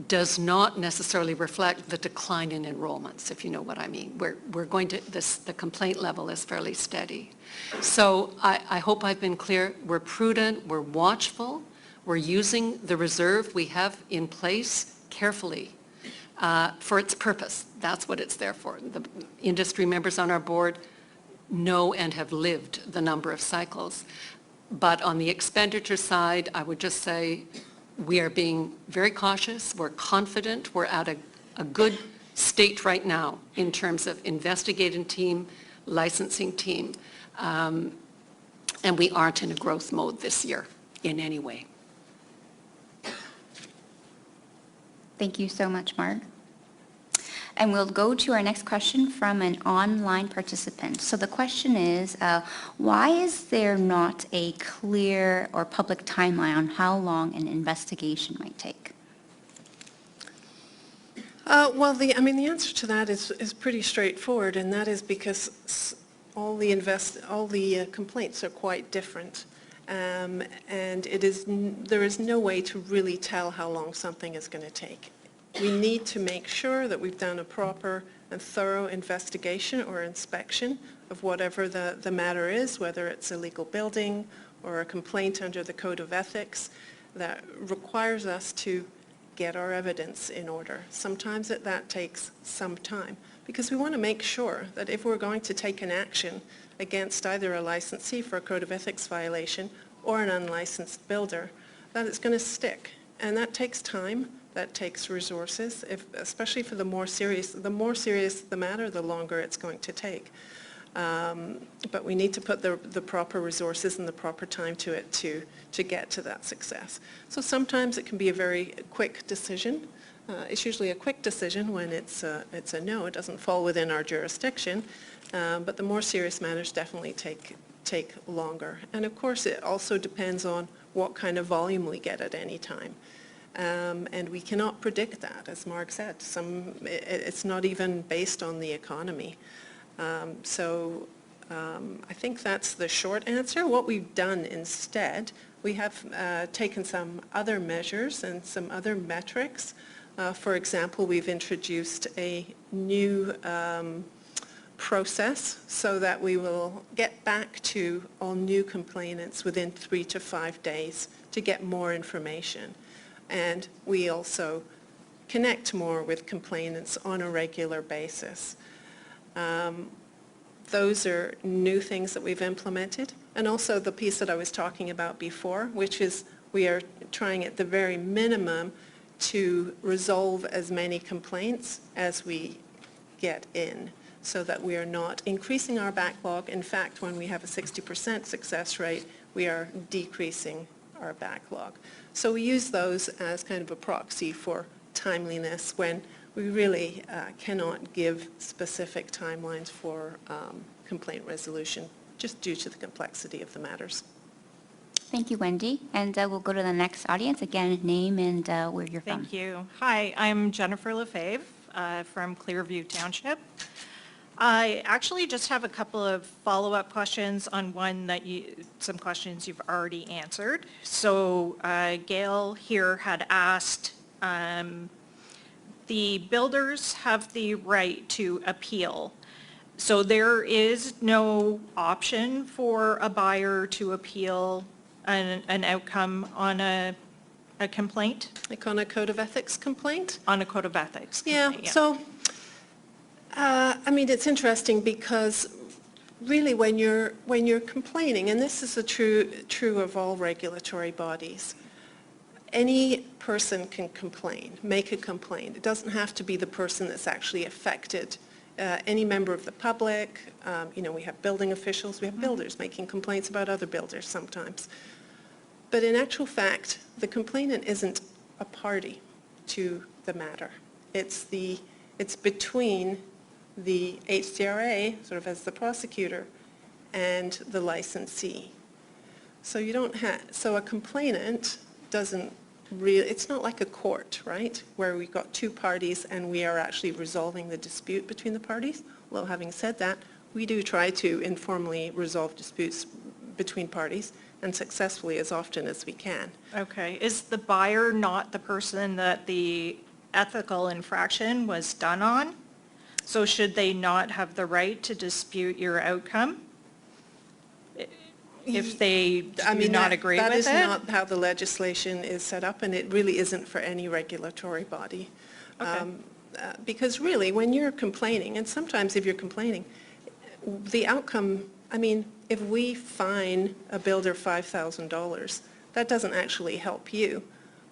does not necessarily reflect the decline in enrollments, if you know what I mean. We're going to, the complaint level is fairly steady. So I hope I've been clear. We're prudent, we're watchful, we're using the reserve we have in place carefully for its purpose. That's what it's there for. The industry members on our board know and have lived the number of cycles. But on the expenditure side, I would just say we are being very cautious. We're confident. We're at a good state right now in terms of investigating team, licensing team, and we aren't in a growth mode this year in any way. Thank you so much, Marg. And we'll go to our next question from an online participant. So the question is, why is there not a clear or public timeline on how long an investigation might take? Well, the answer to that is pretty straightforward, and that is because all the complaints are quite different. And there is no way to really tell how long something is going to take. We need to make sure that we've done a proper and thorough investigation or inspection of whatever the matter is, whether it's a legal building or a complaint under the Code of Ethics that requires us to get our evidence in order. Sometimes that takes some time because we want to make sure that if we're going to take an action against either a licensee for a Code of Ethics violation or an unlicensed builder, that it's going to stick. And that takes time. That takes resources, especially for the more serious the matter, the longer it's going to take. But we need to put the proper resources and the proper time to it to get to that success. So sometimes it can be a very quick decision. It's usually a quick decision when it's a no. It doesn't fall within our jurisdiction. But the more serious matters definitely take longer. And of course, it also depends on what kind of volume we get at any time. And we cannot predict that, as Mark said. It's not even based on the economy. So I think that's the short answer. What we've done instead, we have taken some other measures and some other metrics. For example, we've introduced a new process so that we will get back to all new complainants within 3 to 5 days to get more information. And we also connect more with complainants on a regular basis. Those are new things that we've implemented. And also the piece that I was talking about before, which is we are trying at the very minimum to resolve as many complaints as we get in so that we are not increasing our backlog. In fact, when we have a 60% success rate, we are decreasing our backlog. So we use those as kind of a proxy for timeliness when we really cannot give specific timelines for complaint resolution just due to the complexity of the matters. Thank you, Wendy. And we'll go to the next audience. Again, name and where you're from. Thank you. Hi, I'm Jennifer Lefebvre from Clearview Township. I actually just have a couple of follow-up questions on some questions you've already answered. So Gail here had asked, the builders have the right to appeal. So there is no option for a buyer to appeal an outcome on a complaint? Like on a Code of Ethics complaint? On a Code of Ethics complaint, yeah. So it's interesting because really when you're complaining, and this is true of all regulatory bodies, any person can complain, make a complaint. It doesn't have to be the person that's actually affected any member of the public, we have building officials, we have builders making complaints about other builders sometimes. But in actual fact, the complainant isn't a party to the matter. It's between the HCRA, sort of as the prosecutor, and the licensee. So so a complainant doesn't really, it's not like a court, right, where we've got two parties and we are actually resolving the dispute between the parties. Although having said that, we do try to informally resolve disputes between parties, and successfully as often as we can. Okay. Is the buyer not the person that the ethical infraction was done on? So should they not have the right to dispute your outcome if they do not agree with it? That is not how the legislation is set up, and it really isn't for any regulatory body. Okay. Because really, when you're complaining, and sometimes if you're complaining, the outcome, if we fine a builder $5,000, that doesn't actually help you.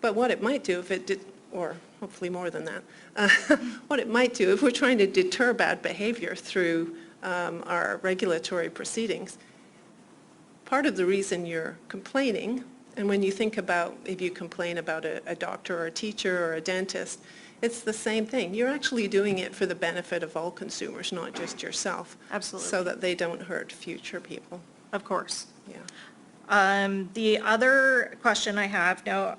But what it might do if it did, or hopefully more than that, what it might do if we're trying to deter bad behavior through our regulatory proceedings, part of the reason you're complaining, and when you think about if you complain about a doctor or a teacher or a dentist, it's the same thing. You're actually doing it for the benefit of all consumers, not just yourself. Absolutely. So that they don't hurt future people. Of course. Yeah. The other question I have, now,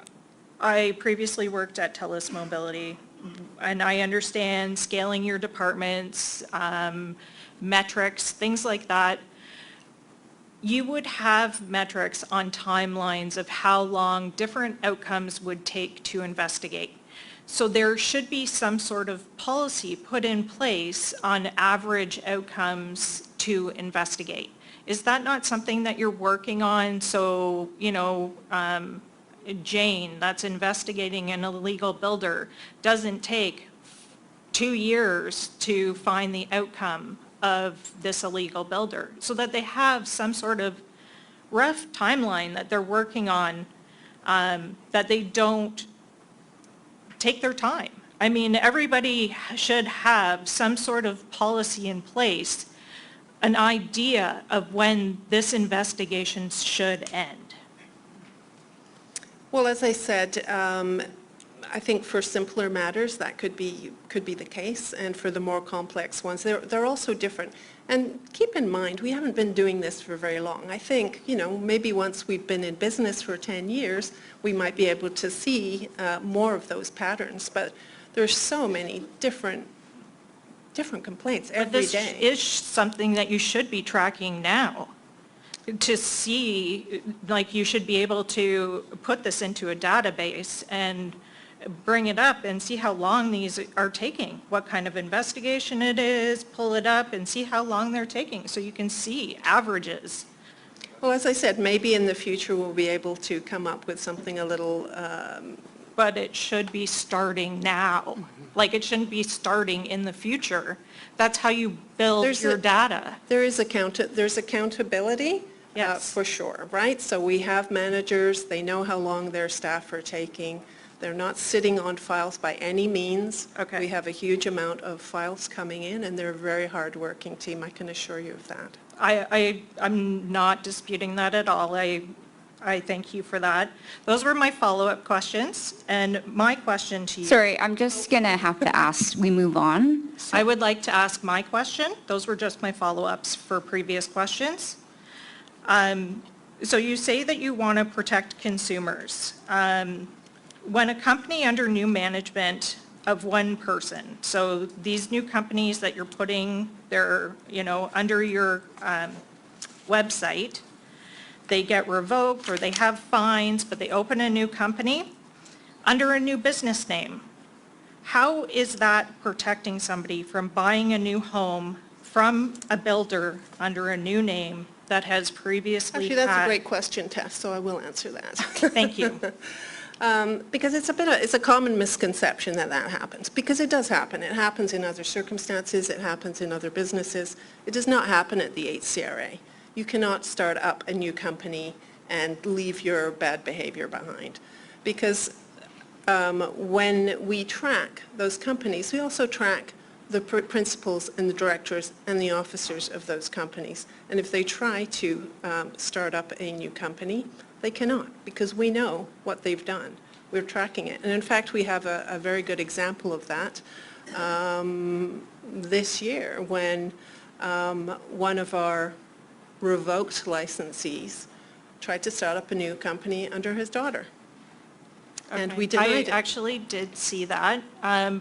I previously worked at TELUS Mobility, and I understand scaling your departments, metrics, things like that. You would have metrics on timelines of how long different outcomes would take to investigate. So there should be some sort of policy put in place on average outcomes to investigate. Is that not something that you're working on? So, Jane, that's investigating an illegal builder, doesn't take 2 years to find the outcome of this illegal builder, so that they have some sort of rough timeline that they're working on, that they don't take their time. Everybody should have some sort of policy in place, an idea of when this investigation should end. Well, as I said, I think for simpler matters that could be the case, and for the more complex ones, they're also different. And keep in mind, we haven't been doing this for very long. I think, maybe once we've been in business for 10 years, we might be able to see more of those patterns. But there's so many different complaints every day. This is something that you should be tracking now to see, you should be able to put this into a database and bring it up and see how long these are taking, what kind of investigation it is, pull it up and see how long they're taking, so you can see averages. Well, as I said, maybe in the future we'll be able to come up with something a little... But it should be starting now. It shouldn't be starting in the future. That's how you build your data. There's accountability, yes, for sure, right? So we have managers, they know how long their staff are taking. They're not sitting on files by any means. Okay. We have a huge amount of files coming in, and they're a very hard-working team, I can assure you of that. I'm not disputing that at all. I thank you for that. Those were my follow-up questions, and my question to you... Sorry, I'm just going to have to ask, we move on. I would like to ask my question. Those were just my follow-ups for previous questions. So you say that you want to protect consumers. When a company under new management of one person, so these new companies that you're putting their, under your website, they get revoked or they have fines, but they open a new company under a new business name. How is that protecting somebody from buying a new home from a builder under a new name that has previously Actually, that's a great question, Tess, so I will answer that. Thank you. Because it's a common misconception that happens, because it does happen. It happens in other circumstances, it happens in other businesses. It does not happen at the HCRA. You cannot start up a new company and leave your bad behavior behind. Because when we track those companies, we also track the principals and the directors and the officers of those companies. And if they try to start up a new company, they cannot, because we know what they've done. We're tracking it. And in fact, we have a very good example of that this year when one of our revoked licensees tried to start up a new company under his daughter. And Okay. we denied I it. actually did see that,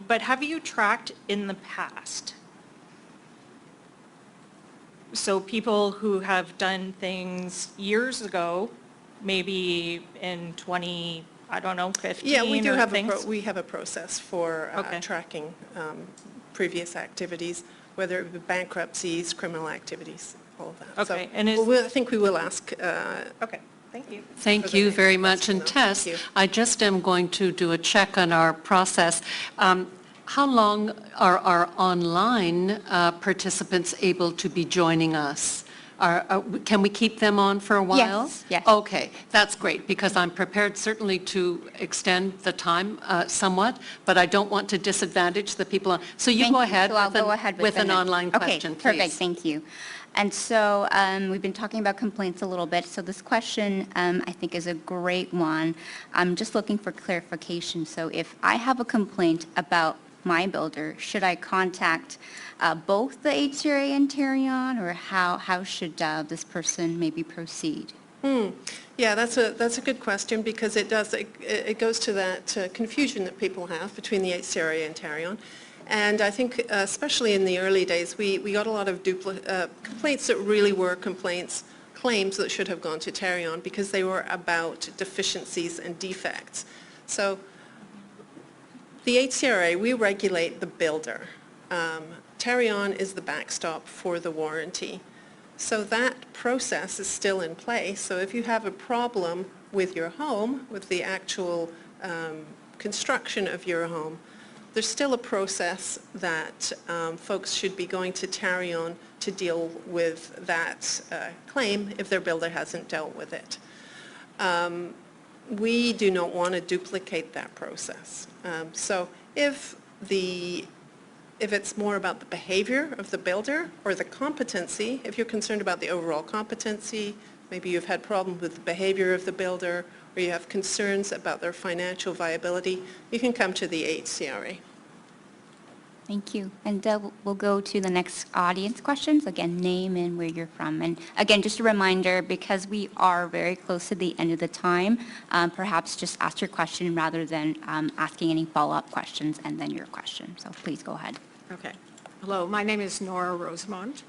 but have you tracked in the past? So people who have done things years ago, maybe in 20, I don't know, 15 Yeah, we do or have things? we have a process for Okay. tracking previous activities, whether it be bankruptcies, criminal activities, all of that. Okay, So, and is- I think we will ask. Okay, thank you. For Thank the you next very much. question, And though. Tess, Thank you. I just am going to do a check on our process. How long are our online participants able to be joining us? Can we keep them on for a while? Yes, yes. Okay, that's great, because I'm prepared certainly to extend the time somewhat, but I don't want to disadvantage the people. So you Thank go ahead So I'll with go ahead with an the next- online question, please. Okay, perfect, thank you. And so we've been talking about complaints a little bit, so this question I think is a great one. I'm just looking for clarification. So if I have a complaint about my builder, should I contact both the HCRA and Tarion, or how should this person maybe proceed? Yeah, that's a good question, because it goes to that confusion that people have between the HCRA and Tarion. And I think especially in the early days, we got a lot of complaints that really were claims that should have gone to Tarion, because they were about deficiencies and defects. So the HCRA, we regulate the builder. Tarion is the backstop for the warranty. So that process is still in place. So if you have a problem with your home, with the actual construction of your home, there's still a process that folks should be going to Tarion to deal with that claim if their builder hasn't dealt with it. We do not want to duplicate that process. So if it's more about the behavior of the builder or the competency, if you're concerned about the overall competency, maybe you've had problems with the behavior of the builder, or you have concerns about their financial viability, you can come to the HCRA. Thank you. And we'll go to the next audience questions. Again, name and where you're from. And again, just a reminder, because we are very close to the end of the time, perhaps just ask your question rather than asking any follow-up questions and then your question. So please go ahead. Okay. Hello, my name is Nora Rosemont,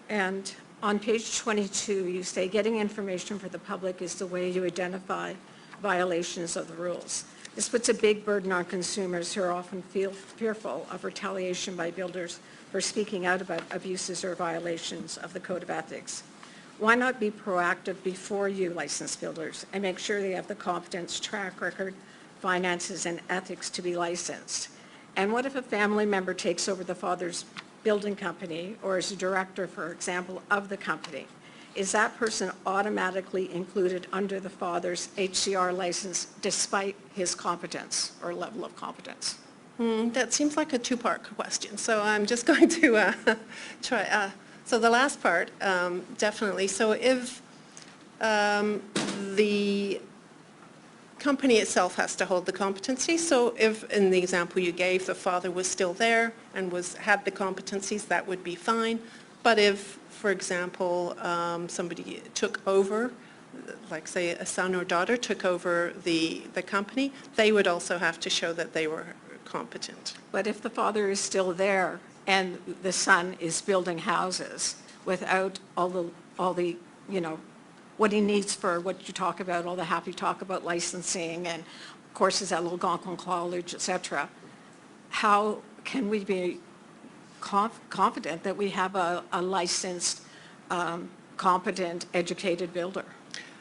and on page 22, you say getting information for the public is the way you identify violations of the rules. This puts a big burden on consumers who are often fearful of retaliation by builders for speaking out about abuses or violations of the Code of Ethics. Why not be proactive before you license builders and make sure they have the competence, track record, finances, and ethics to be licensed? And what if a family member takes over the father's building company or is a director, for example, of the company? Is that person automatically included under the father's HCR license despite his competence or level of competence? That seems like a two-part question, so I'm just going to try. So the last part, definitely. So if the company itself has to hold the competency, so if in the example you gave, the father was still there and had the competencies, that would be fine. But if, for example, somebody took over, like say a son or daughter took over the company, they would also have to show that they were competent. But if the father is still there and the son is building houses without all the what he needs for what you talk about, all the half you talk about licensing and courses at Algonquin College, et cetera, how can we be confident that we have a licensed, competent, educated builder?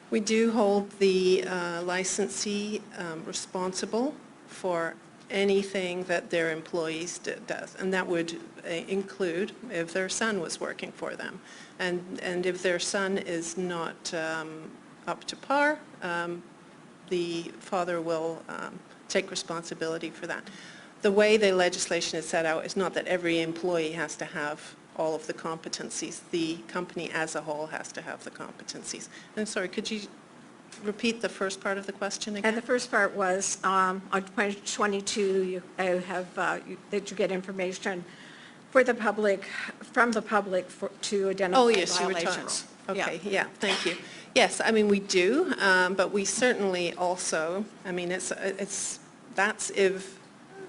We do hold the licensee responsible for anything that their employees does, and that would include if their son was working for them. And if their son is not up to par, the father will take responsibility for that. the way the legislation is set out is not that every employee has to have all of the competencies. The company as a whole has to have the competencies. And sorry, could you repeat the first part of the question again? And the first part was, on page 22, you have, that you get information for the public, from the public to identify Oh, yes, you were violations. talking. Okay, yeah, thank you. Yes, I mean, we do, but we certainly also, I mean, that's if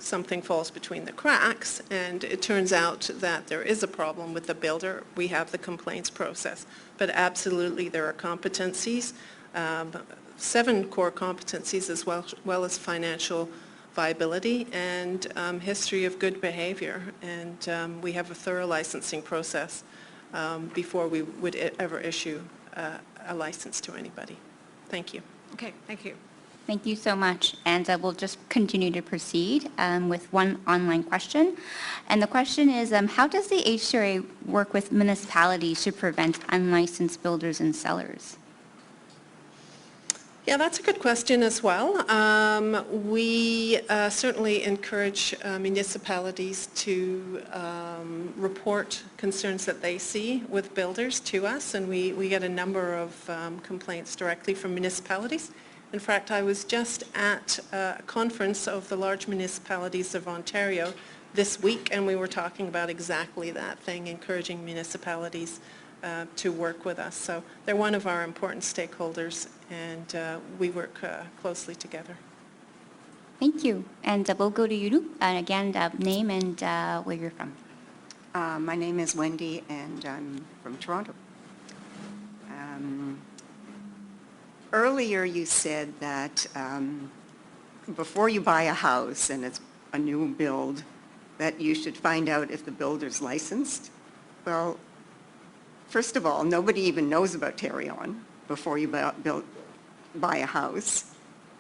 something falls between the cracks and it turns out that there is a problem with the builder, we have the complaints process. But absolutely, there are competencies, 7 core competencies as well as financial viability and history of good behavior. And we have a thorough licensing process before we would ever issue a license to anybody. Thank you. Okay, thank you. Thank you so much. And we'll just continue to proceed with one online question. And the question is, how does the HCRA work with municipalities to prevent unlicensed builders and sellers? Yeah, that's a good question as well. We certainly encourage municipalities to report concerns that they see with builders to us, and we get a number of complaints directly from municipalities. In fact, I was just at a conference of the large municipalities of Ontario this week, and we were talking about exactly that thing, encouraging municipalities to work with us. So they're one of our important stakeholders, and we work closely together. Thank you. And we'll go to you. Again, name and where you're from. My name is Wendy, and I'm from Toronto. Earlier you said that before you buy a house and it's a new build, that you should find out if the builder's licensed. Well, first of all, nobody even knows about Tarion before you buy a house.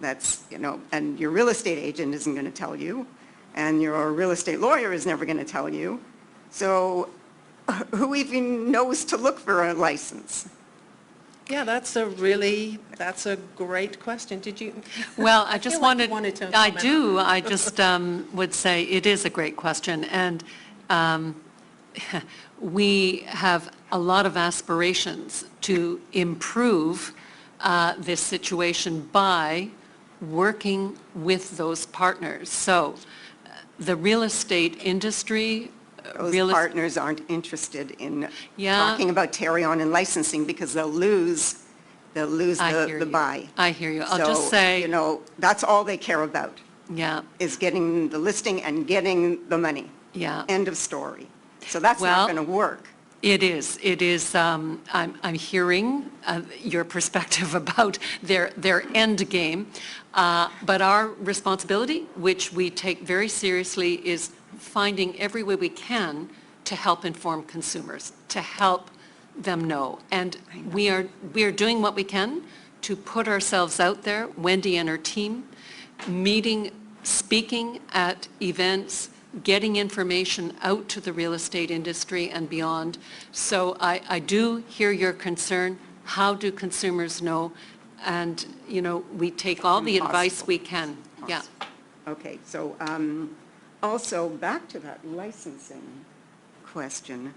That's, and your real estate agent isn't going to tell you, and your real estate lawyer is never going to tell you. So who even knows to look for a license? Yeah, that's a great question. Did you? Well, I just wanted to I comment. do. I just would say it is a great question. And we have a lot of aspirations to improve this situation by working with those partners. So the real estate industry... Those partners aren't interested in Yeah. talking about Tarion and licensing because they'll lose the buy. I hear you. I'll So, just say... that's all they care about, Yeah, is getting the listing and getting the money. yeah. End of story. So that's Well, not going to work. It is. It is. I'm hearing your perspective about their end game, but our responsibility, which we take very seriously, is finding every way we can to help inform consumers, to help them know. And we are doing what we can to put ourselves out there, Wendy and her team, meeting, speaking at events, getting information out to the real estate industry and beyond. So I do hear your concern. How do consumers know? And, we take all the advice we can. Yeah. Okay, so also back to that licensing question.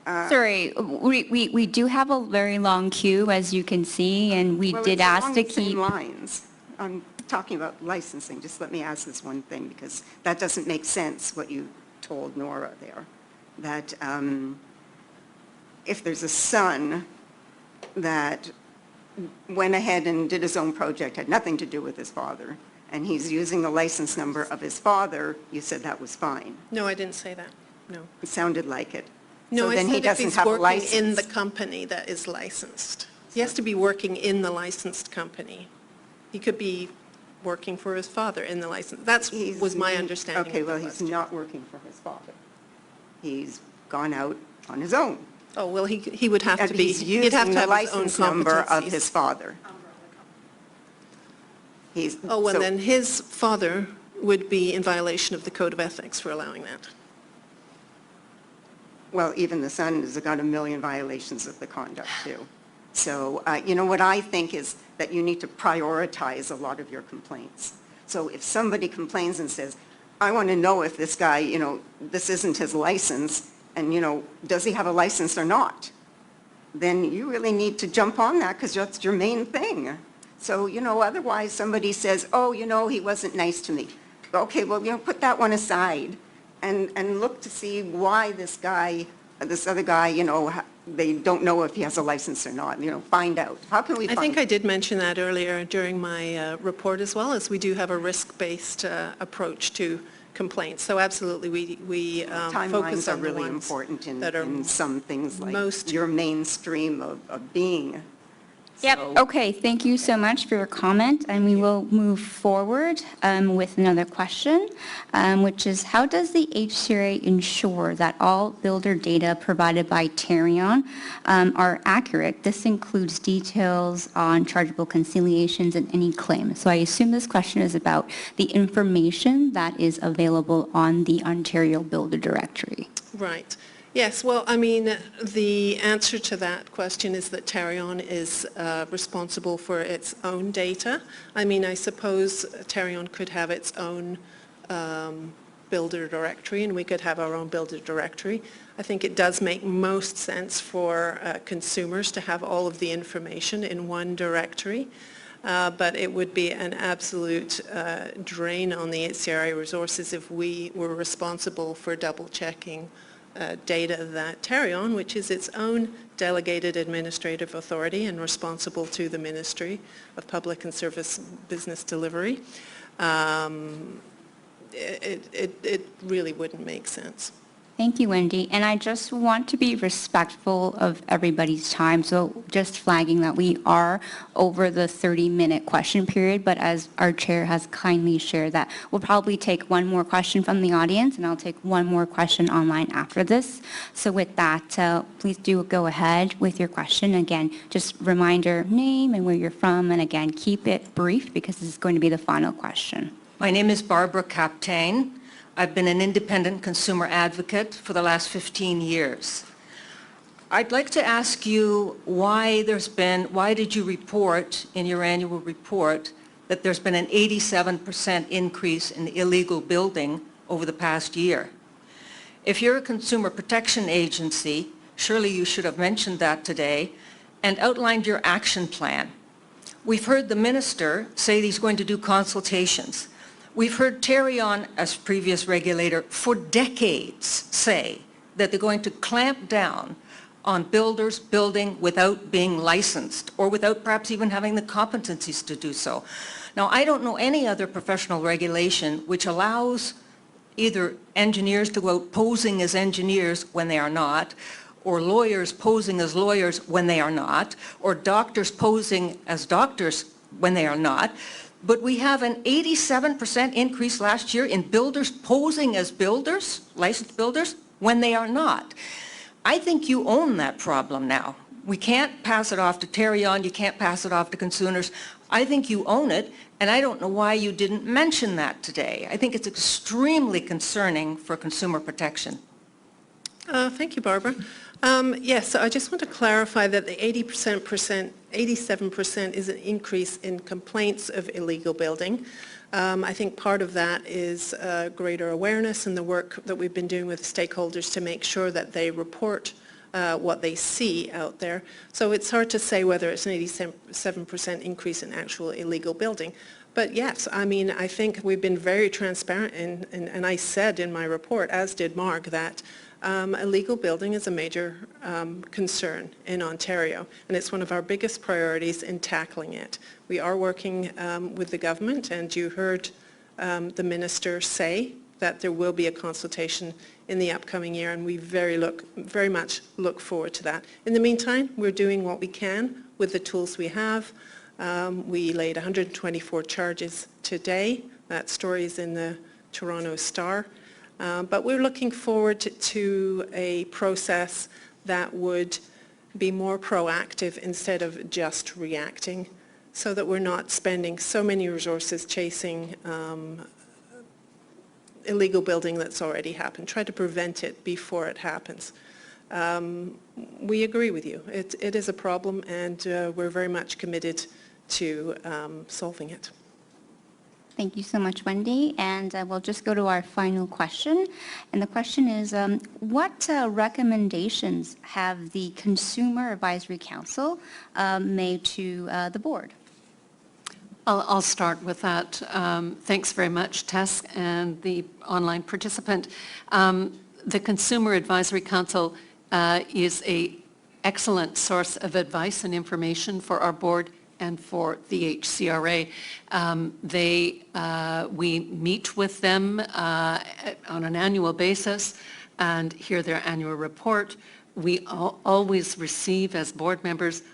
Sorry, we do have a very long queue, as you can see, and we did ask to Well, it's along the keep... same lines. I'm talking about licensing. Just let me ask this one thing, because that doesn't make sense, what you told Nora there, that if there's a son that went ahead and did his own project, had nothing to do with his father, and he's using the license number of his father, you said that was fine. No, I didn't say that. No. It sounded like it. No, So I then he said if doesn't he's have a working in the license. company that is licensed. He has to be working in the licensed company. He could be working for his father in the license. That was my understanding. Okay, of the well, he's question. not working for his father. He's gone out on his own. Oh, well, he would have And to be, he's he'd have using to the have his own license number of competencies. his father. Oh, well, so- then his father would be in violation of the Code of Ethics for allowing that. Well, even the son has got a million violations of the conduct, too. So, what I think is that you need to prioritize a lot of your complaints. So if somebody complains and says, I want to know if this guy, this isn't his license, and, does he have a license or not? Then you really need to jump on that because that's your main thing. So, otherwise somebody says, oh, he wasn't nice to me. Okay, well, put that one aside and look to see why this other guy, they don't know if he has a license or not, find out. How can we I find think I did mention that earlier during my report as well, as we do have a risk-based approach to complaints. So absolutely, we focus Timelines are on the really ones important that are in some things like most- your mainstream of being. Yep, So- okay, thank you so much for your comment, and we will move forward with another question, which is, how does the HCRA ensure that all builder data provided by Tarion are accurate? This includes details on chargeable conciliations and any claims. So I assume this question is about the information that is available on the Ontario Builder Directory. Right. Yes, well, I mean, the answer to that question is that Tarion is responsible for its own data. I mean, I suppose Tarion could have its own builder directory, and we could have our own builder directory. I think it does make most sense for consumers to have all of the information in one directory. But it would be an absolute drain on the HCRA resources if we were responsible for double-checking data that Tarion, which is its own delegated administrative authority and responsible to the Ministry of Public and Service Business Delivery, it really wouldn't make sense. Thank you, Wendy. And I just want to be respectful of everybody's time, so just flagging that we are over the 30-minute question period, but as our chair has kindly shared that, we'll probably take one more question from the audience, and I'll take one more question online after this. So with that, please do go ahead with your question. Again, just reminder, name and where you're from, and again, keep it brief because this is going to be the final question. My name is Barbara Captain. I've been an independent consumer advocate for the last 15 years. I'd like to ask you why did you report in your annual report that there's been an 87% increase in illegal building over the past year? If you're a consumer protection agency, surely you should have mentioned that today and outlined your action plan. We've heard the minister say that he's going to do consultations. We've heard Tarion, as previous regulator, for decades say that they're going to clamp down on builders building without being licensed or without perhaps even having the competencies to do so. Now, I don't know any other professional regulation which allows either engineers to go out posing as engineers when they are not, or lawyers posing as lawyers when they are not, or doctors posing as doctors when they are not. But we have an 87% increase last year in builders posing as builders, licensed builders, when they are not. I think you own that problem now. We can't pass it off to Tarion, you can't pass it off to consumers. I think you own it, and I don't know why you didn't mention that today. I think it's extremely concerning for consumer protection. Thank you, Barbara. Yes, so I just want to clarify that the 87% is an increase in complaints of illegal building. I think part of that is greater awareness and the work that we've been doing with stakeholders to make sure that they report what they see out there. So it's hard to say whether it's an 87% increase in actual illegal building. But yes, I mean, I think we've been very transparent, and I said in my report, as did Mark, that illegal building is a major concern in Ontario, and it's one of our biggest priorities in tackling it. We are working with the government, and you heard the minister say that there will be a consultation in the upcoming year, and we very much look forward to that. In the meantime, we're doing what we can with the tools we have. We laid 124 charges today. That story is in the Toronto Star. But we're looking forward to a process that would be more proactive instead of just reacting, so that we're not spending so many resources chasing illegal building that's already happened. Try to prevent it before it happens. We agree with you. It is a problem, and we're very much committed to solving it. Thank you so much, Wendy. And we'll just go to our final question. And the question is, what recommendations have the Consumer Advisory Council made to the board? I'll start with that. Thanks very much, Tess, and the online participant. The Consumer Advisory Council is an excellent source of advice and information for our board and for the HCRA. We meet with them on an annual basis and hear their annual report. We always receive, as board members,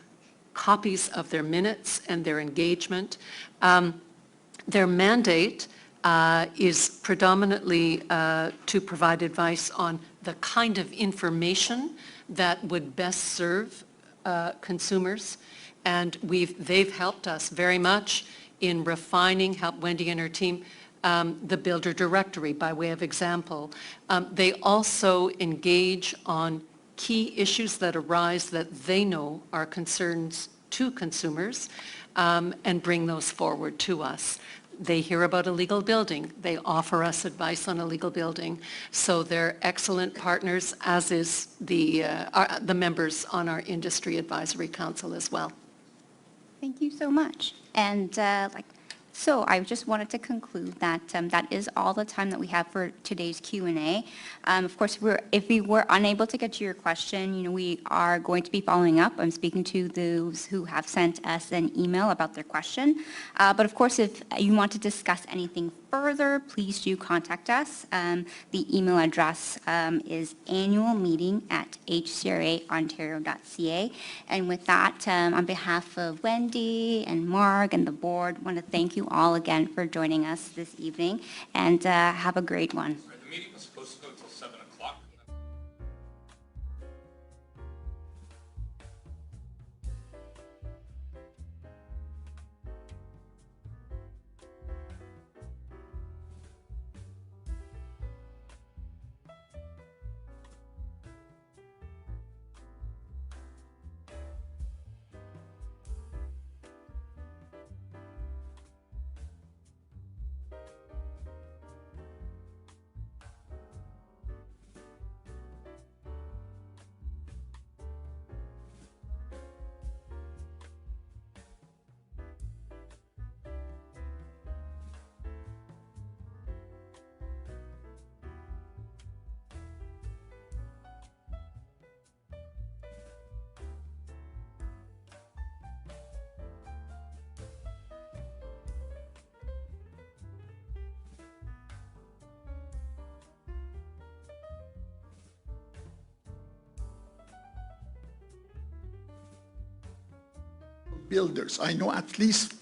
copies of their minutes and their engagement. Their mandate is predominantly to provide advice on the kind of information that would best serve consumers. And they've helped us very much in refining, help Wendy and her team, the builder directory by way of example. They also engage on key issues that arise that they know are concerns to consumers and bring those forward to us. They hear about a legal building. They offer us advice on a legal building. So they're excellent partners, as is the members on our Industry Advisory Council as well. Thank you so much. And so I just wanted to conclude that that is all the time that we have for today's Q&A. Of course, if we were unable to get to your question, we are going to be following up. I'm speaking to those who have sent us an email about their question. But of course, if you want to discuss anything further, please do contact us. The email address is annualmeeting@hcraontario.ca. And with that, on behalf of Wendy and Mark and the board, I want to thank you all again for joining us this evening, and have a great one. The meeting was supposed to go until 7 o'clock. Builders. I know at least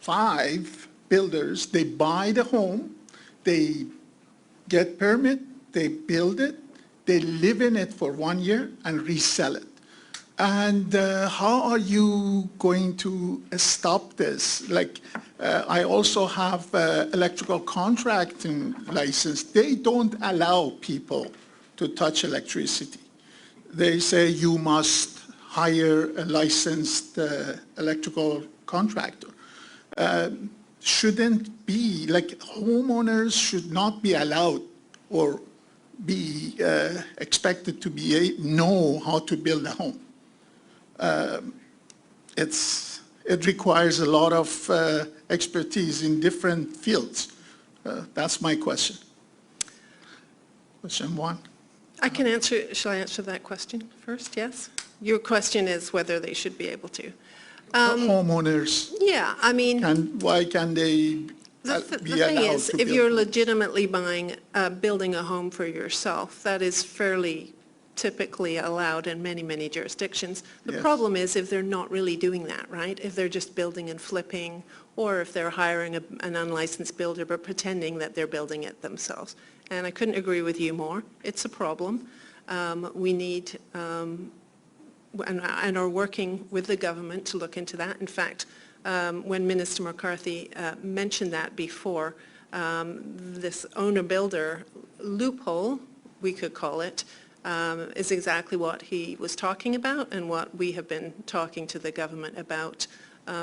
5 builders. They buy the home, they get permit, they build it, they live in it for 1 year and resell it. And how are you going to stop this? Like, I also have electrical contracting license. They don't allow people to touch electricity. They say you must hire a licensed electrical contractor. Shouldn't be, like, homeowners should not be allowed or be expected to know how to build a home. It requires a lot of expertise in different fields. That's my question. Question 1. I can answer, shall I answer that question first? Yes? Your question is whether they should be able to. Homeowners. Yeah, I mean, Why can they the be thing allowed is, to if build you're homes? legitimately building a home for yourself, that is fairly typically allowed in many, many jurisdictions. The Yes. problem is if they're not really doing that, right? If they're just building and flipping, or if they're hiring an unlicensed builder but pretending that they're building it themselves. And I couldn't agree with you more. It's a problem. We need, and are working with the government to look into that. In fact, when Minister McCarthy mentioned that before, this owner-builder loophole, we could call it, is exactly what he was talking about and what we have been talking to the government about,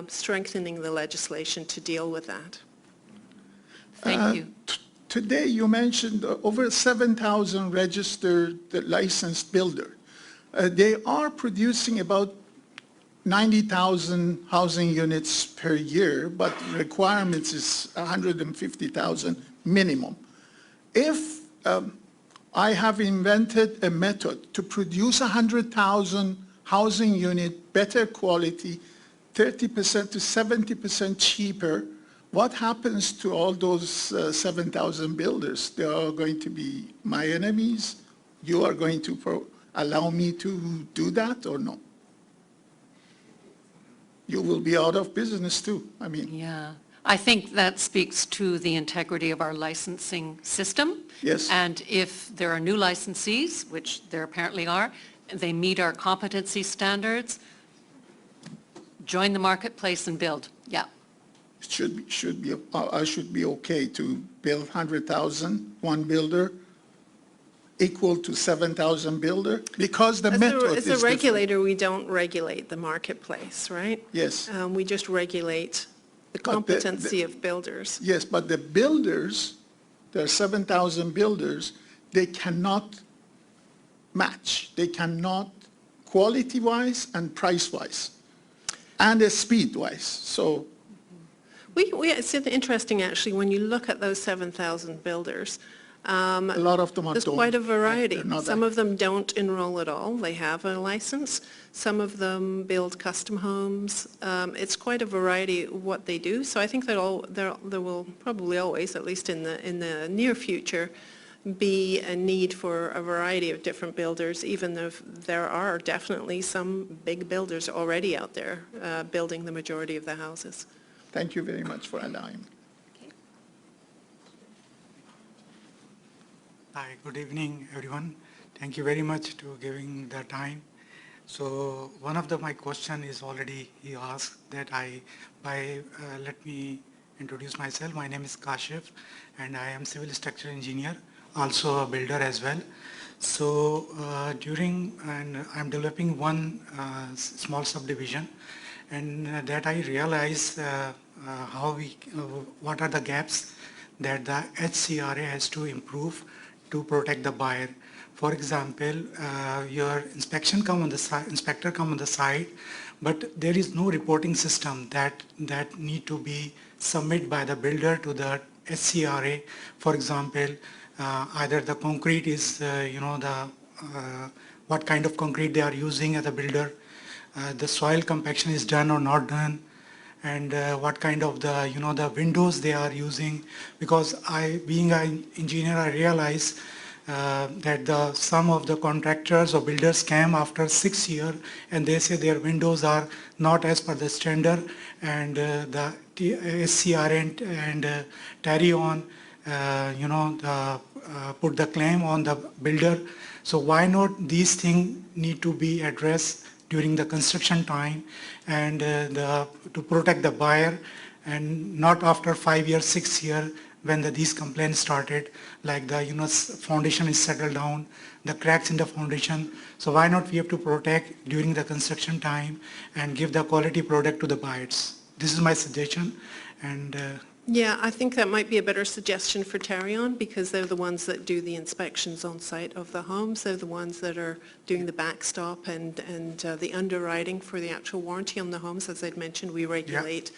strengthening the legislation to deal with that. Thank you. Today, you mentioned over 7,000 registered licensed builder. They are producing about 90,000 housing units per year, but requirements is 150,000 minimum. If I have invented a method to produce 100,000 housing unit, better quality, 30% to 70% cheaper, what happens to all those 7,000 builders? They are going to be my enemies? You are going to allow me to do that or no? You will be out of business too. I mean, Yeah. I think that speaks to the integrity of our licensing system. Yes. And if there are new licensees, which there apparently are, they meet our competency standards, join the marketplace and build. Yeah. I should be okay to build 100,000, one builder, equal to 7,000 builder, because the method is As a different. regulator, we don't regulate the marketplace, right? Yes. We just regulate the But competency of builders. Yes, but the builders, there are 7,000 builders, they cannot match. They cannot quality-wise and price-wise, and speed-wise. So It's interesting, actually, when you look at those 7,000 builders, a lot of them there's don't. quite a variety. They're not Some of them don't enroll at all. They have a license. Some of them build custom homes. It's quite a variety of what they do. So I think that there will probably always, at least in the near future, be a need for a variety of different builders, even though there are definitely some big builders already out there building the majority of the houses. Thank you very much for allowing me. Hi, good evening, everyone. Thank you very much to giving the time. So one of my question is already you asked that let me introduce myself. My name is Kashif and I am civil structure engineer, also a builder as well. So I'm developing one small subdivision, and that I realize what are the gaps that the HCRA has to improve to protect the buyer. For example, your inspector come on the site, but there is no reporting system that need to be submitted by the builder to the HCRA. For example, either the concrete is, what kind of concrete they are using as a builder, the soil compaction is done or not done, and what kind of the windows they are using. Because being an engineer, I realize that some of the contractors or builders came after 6 years and they say their windows are not as per the standard, and the HCRA and carry on, put the claim on the builder. So why not these things need to be addressed during the construction time, and to protect the buyer, and not after 5 years, 6 years when these complaints started, like the foundation is settled down, the cracks in the foundation. So why not we have to protect during the construction time and give the quality product to the buyers? This is my suggestion. And Yeah, I think that might be a better suggestion for Tarion, because they're the ones that do the inspections on site of the homes. They're the ones that are doing the backstop and the underwriting for the actual warranty on the homes. As I'd mentioned, we regulate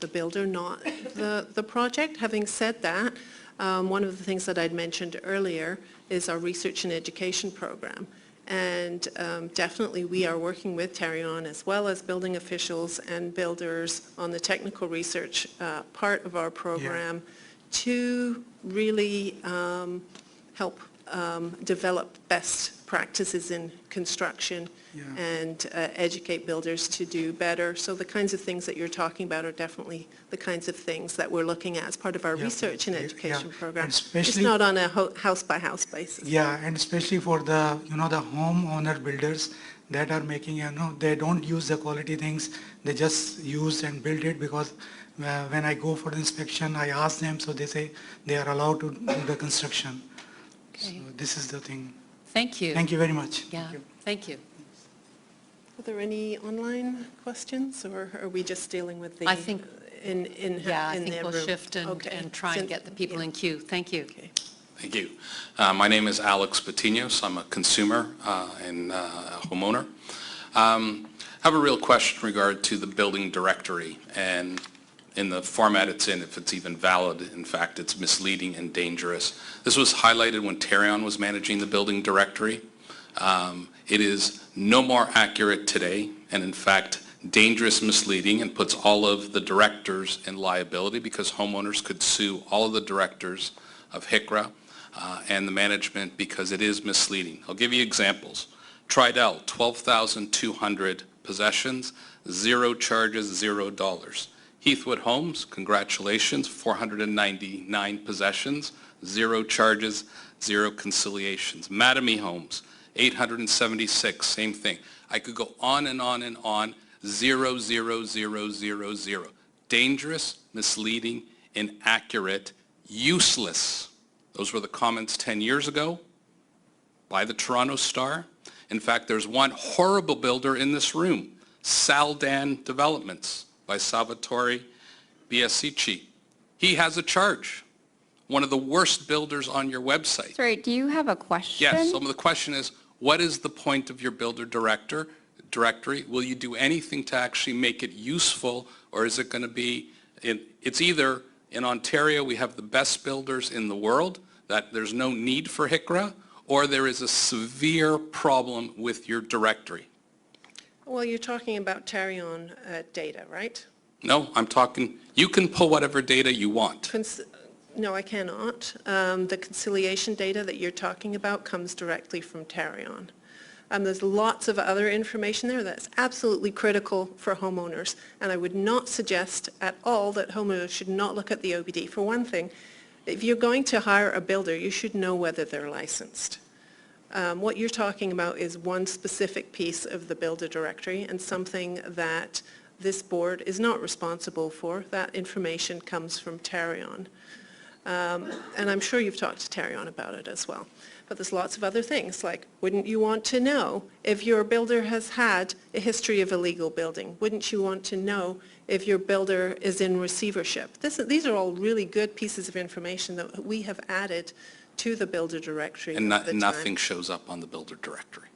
the builder, not the project. Having said that, one of the things that I'd mentioned earlier is our research and education program. And definitely we are working with Tarion as well as building officials and builders on the technical research part of our program to really help develop best practices in construction and educate builders to do better. So the kinds of things that you're talking about are definitely the kinds of things that we're looking at as part of our research and education program. It's not on a house-by-house basis. Yeah, and especially for the, the homeowner builders that are making, they don't use the quality things. They just use and build it, because when I go for the inspection, I ask them, so they say they are allowed to do the construction. Okay. So this is the thing. Thank you. Thank you very much. Yeah, thank you. Are there any online questions, or are we just dealing with the I think in Yeah, I in think their we'll room? shift Okay. and try and get the people Yeah. in queue. Thank you. Okay. Thank you. My name is Alex Patinos. I'm a consumer and a homeowner. I have a real question in regard to the building directory and in the format it's in, if it's even valid. In fact, it's misleading and dangerous. This was highlighted when Tarion was managing the building directory. It is no more accurate today, and in fact, dangerous, misleading, and puts all of the directors in liability because homeowners could sue all of the directors of HCRA and the management because it is misleading. I'll give you examples. Tridel, 12,200 possessions, 0 charges, $0. Heathwood Homes, congratulations, 499 possessions, 0 charges, 0 conciliations. Mattamy Homes, 876, same thing. I could go on and on and on, 0, 0, 0, 0, 0. Dangerous, misleading, inaccurate, useless. Those were the comments 10 years ago by the Toronto Star. In fact, there's one horrible builder in this room, Saldan Developments by Salvatore Biasici. He has a charge. One of the worst builders on your website. Sorry, do you have a question? Yes, so the question is, what is the point of your builder directory? Will you do anything to actually make it useful, or is it going to be, it's either in Ontario we have the best builders in the world, that there's no need for HCRA, or there is a severe problem with your directory? Well, you're talking about Tarion data, right? No, I'm talking, you can pull whatever data you want. No, I cannot. The conciliation data that you're talking about comes directly from Tarion. There's lots of other information there that's absolutely critical for homeowners, and I would not suggest at all that homeowners should not look at the OBD. For one thing, if you're going to hire a builder, you should know whether they're licensed. What you're talking about is one specific piece of the builder directory and something that this board is not responsible for. That information comes from Tarion. And I'm sure you've talked to Tarion about it as well. But there's lots of other things, like wouldn't you want to know if your builder has had a history of illegal building? Wouldn't you want to know if your builder is in receivership? These are all really good pieces of information that we have added to the builder directory. And nothing shows up on the builder directory.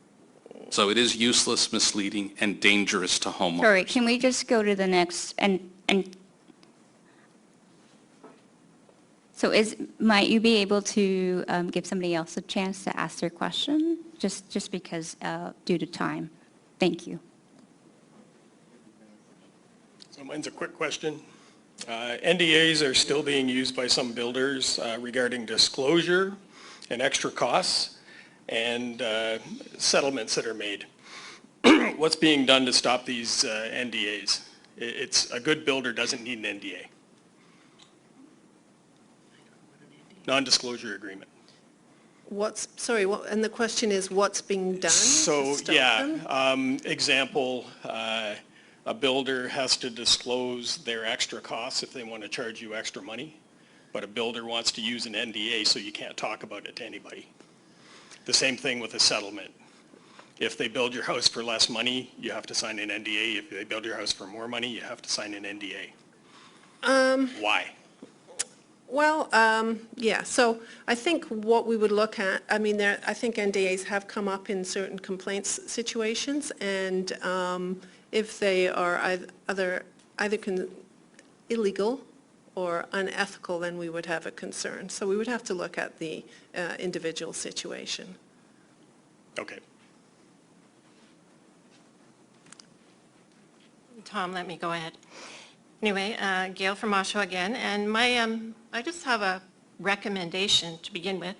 So it is useless, misleading, and dangerous to homeowners. Sorry, can we just go to the next, and so might you be able to give somebody else a chance to ask their question? Just because, due to time. Thank you. So mine's a quick question. NDAs are still being used by some builders regarding disclosure and extra costs and settlements that are made. What's being done to stop these NDAs? It's a good builder doesn't need an NDA. Non-disclosure agreement. And the question is what's being done to stop them? Example, a builder has to disclose their extra costs if they want to charge you extra money, but a builder wants to use an NDA so you can't talk about it to anybody. The same thing with a settlement. If they build your house for less money, you have to sign an NDA. If they build your house for more money, you have to sign an NDA. Why? Well, yeah, so I think what we would look at, I mean, I think NDAs have come up in certain complaints situations, and if they are either illegal or unethical, then we would have a concern. So we would have to look at the individual situation. Okay. Tom, let me go ahead. Anyway, Gail from Oshawa again, and I just have a recommendation to begin with.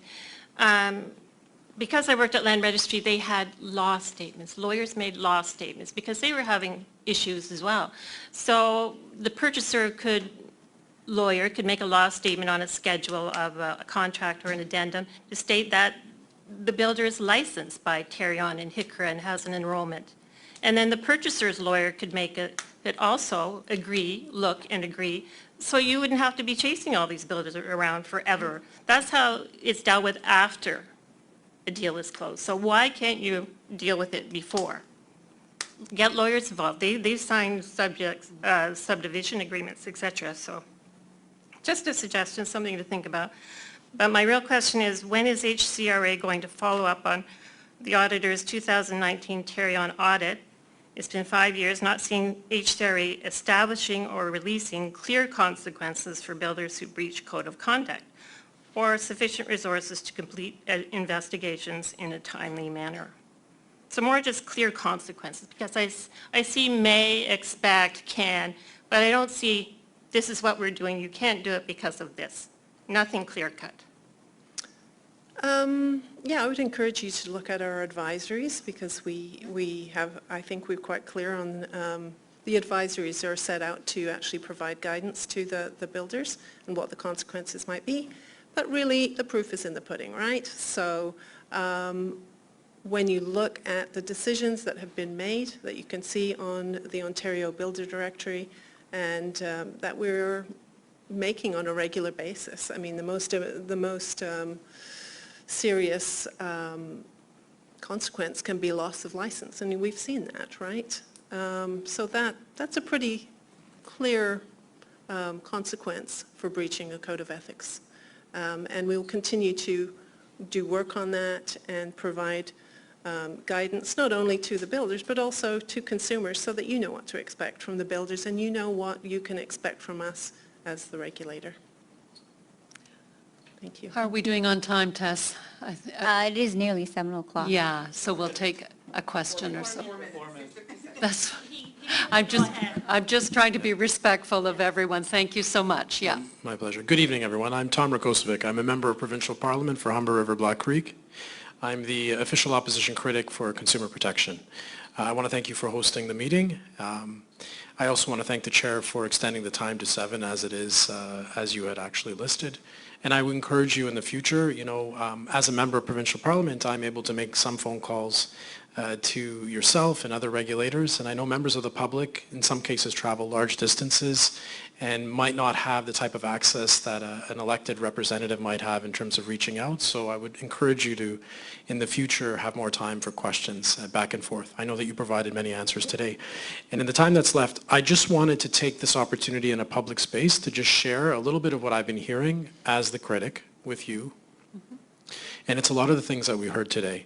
Because I worked at Land Registry, they had law statements. Lawyers made law statements because they were having issues as well. So the lawyer could make a law statement on a schedule of a contract or an addendum to state that the builder is licensed by Tarion and HCRA and has an enrollment. And then the purchaser's lawyer could make it also agree, look and agree, so you wouldn't have to be chasing all these builders around forever. That's how it's dealt with after a deal is closed. So why can't you deal with it before? get lawyers involved. They've signed subdivision agreements, et cetera. So just a suggestion, something to think about. But my real question is, when is HCRA going to follow up on the auditor's 2019 Ontario audit? It's been 5 years, not seeing HCRA establishing or releasing clear consequences for builders who breach code of conduct, or sufficient resources to complete investigations in a timely manner. So more just clear consequences, because I see may, expect, can, but I don't see this is what we're doing, you can't do it because of this. Nothing clear cut. Yeah, I would encourage you to look at our advisories, because we have, I think we're quite clear on the advisories are set out to actually provide guidance to the builders and what the consequences might be. But really, the proof is in the pudding, right? So when you look at the decisions that have been made, that you can see on the Ontario Builder Directory, and that we're making on a regular basis. I mean, the most serious consequence can be loss of license, and we've seen that, right? So that's a pretty clear consequence for breaching a code of ethics. And we'll continue to do work on that and provide guidance not only to the builders but also to consumers, so that you know what to expect from the builders and you know what you can expect from us as the regulator. Thank you. How are we doing on time, Tess? It is nearly 7 o'clock. Yeah, so we'll take a question or so. That's, I'm just trying to be respectful of everyone. Thank you so much. Yeah. My pleasure. Good evening, everyone. I'm Tom Rakosovic. I'm a member of Provincial Parliament for Humber River Black Creek. I'm the official opposition critic for consumer protection. I want to thank you for hosting the meeting. I also want to thank the chair for extending the time to 7 as it is, as you had actually listed. And I would encourage you in the future, you know, as a member of Provincial Parliament, I'm able to make some phone calls to yourself and other regulators, and I know members of the public in some cases travel large distances and might not have the type of access that an elected representative might have in terms of reaching out. So I would encourage you to, in the future, have more time for questions back and forth. I know that you provided many answers today. And in the time that's left, I just wanted to take this opportunity in a public space to just share a little bit of what I've been hearing as the critic with you. And it's a lot of the things that we heard today.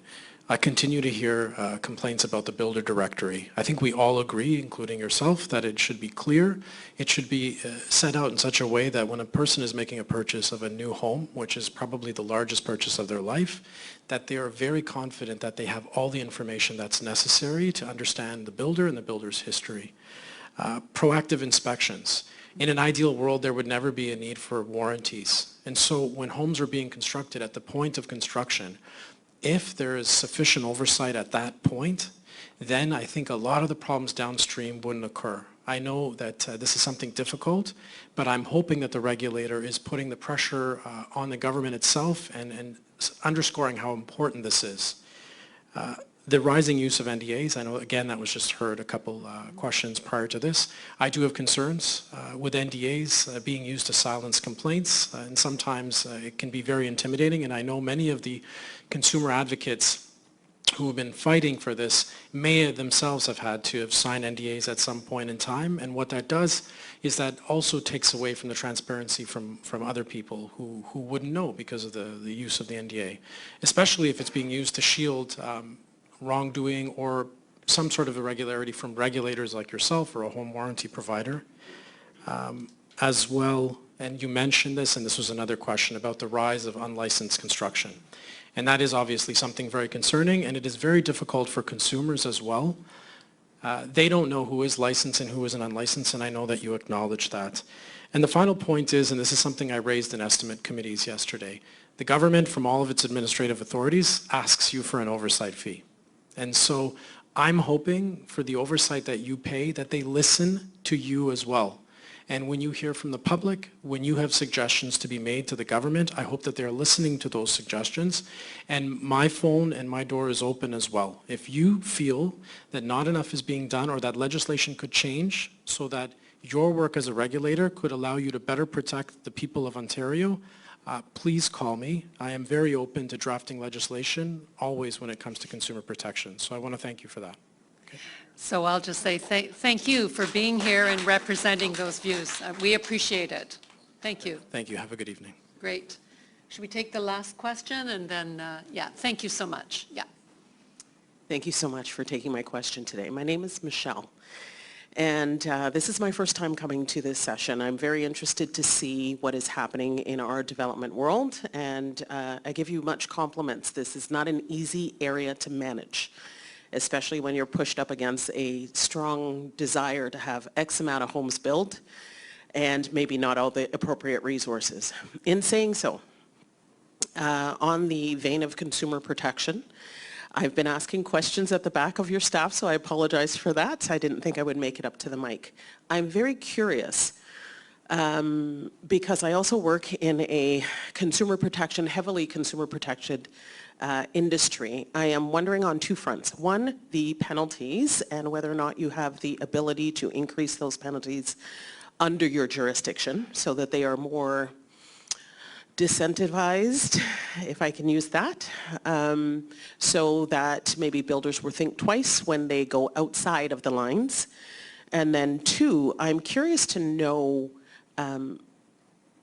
I continue to hear complaints about the builder directory. I think we all agree, including yourself, that it should be clear. It should be set out in such a way that when a person is making a purchase of a new home, which is probably the largest purchase of their life, that they are very confident that they have all the information that's necessary to understand the builder and the builder's history. Proactive inspections. In an ideal world, there would never be a need for warranties. And so when homes are being constructed at the point of construction, if there is sufficient oversight at that point, then I think a lot of the problems downstream wouldn't occur. I know that this is something difficult, but I'm hoping that the regulator is putting the pressure on the government itself and underscoring how important this is. The rising use of NDAs, I know again that was just heard a couple questions prior to this. I do have concerns with NDAs being used to silence complaints, and sometimes it can be very intimidating, and I know many of the consumer advocates who have been fighting for this may themselves have had to have signed NDAs at some point in time, and what that does is that also takes away from the transparency from other people who wouldn't know because of the use of the NDA, especially if it's being used to shield wrongdoing or some sort of irregularity from regulators like yourself or a home warranty provider. As well, and you mentioned this, and this was another question about the rise of unlicensed construction. And that is obviously something very concerning, and it is very difficult for consumers as well. They don't know who is licensed and who isn't unlicensed, and I know that you acknowledge that. And the final point is, and this is something I raised in estimate committees yesterday, the government from all of its administrative authorities asks you for an oversight fee. And so I'm hoping for the oversight that you pay that they listen to you as well. And when you hear from the public, when you have suggestions to be made to the government, I hope that they're listening to those suggestions. And my phone and my door is open as well. If you feel that not enough is being done or that legislation could change so that your work as a regulator could allow you to better protect the people of Ontario, please call me. I am very open to drafting legislation, always when it comes to consumer protection. So I want to thank you for that. So I'll just say thank you for being here and representing those views. We appreciate it. Thank you. Thank you. Have a good evening. Great. Should we take the last question and then, yeah, thank you so much. Yeah. Thank you so much for taking my question today. My name is Michelle, and this is my first time coming to this session. I'm very interested to see what is happening in our development world, and I give you much compliments. This is not an easy area to manage, especially when you're pushed up against a strong desire to have X amount of homes built and maybe not all the appropriate resources. In saying so, on the vein of consumer protection, I've been asking questions at the back of your staff, so I apologize for that. I didn't think I would make it up to the mic. I'm very curious because I also work in a consumer protection, heavily consumer protected industry. I am wondering on two fronts. One, the penalties and whether or not you have the ability to increase those penalties under your jurisdiction so that they are more disincentivized, if I can use that, so that maybe builders will think twice when they go outside of the lines. And then two, I'm curious to know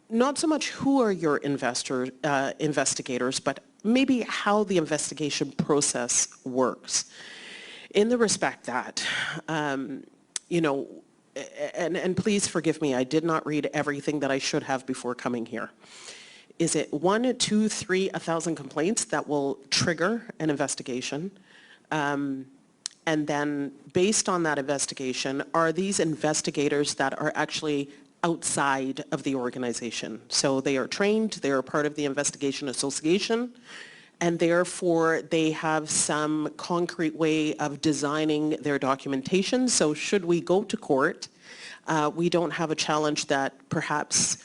not so much who are your investigators, but maybe how the investigation process works. In the respect that, you know, and please forgive me, I did not read everything that I should have before coming here. Is it 1, 2, 3, 1,000 complaints that will trigger an investigation? And then based on that investigation, are these investigators that are actually outside of the organization? So they are trained, they are part of the investigation association, and therefore they have some concrete way of designing their documentation. So should we go to court, we don't have a challenge that perhaps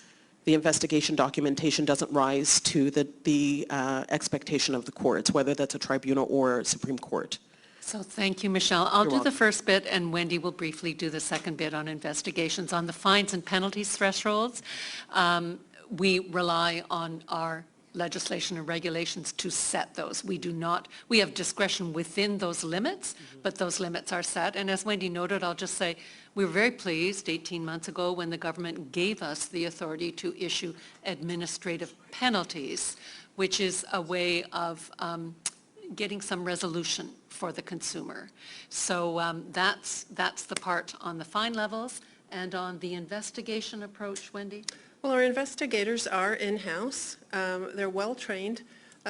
the investigation documentation doesn't rise to the expectation of the courts, whether that's a tribunal or Supreme Court. So thank you, Michelle. I'll do welcome. the first bit, and Wendy will briefly do the second bit on investigations. On the fines and penalties thresholds, we rely on our legislation and regulations to set those. We do not, we have discretion within those limits, but those limits are set. And as Wendy noted, I'll just say, we were very pleased 18 months ago when the government gave us the authority to issue administrative penalties, which is a way of getting some resolution for the consumer. So that's the part on the fine levels. And on the investigation approach, Wendy? Well, our investigators are in-house. They're well-trained.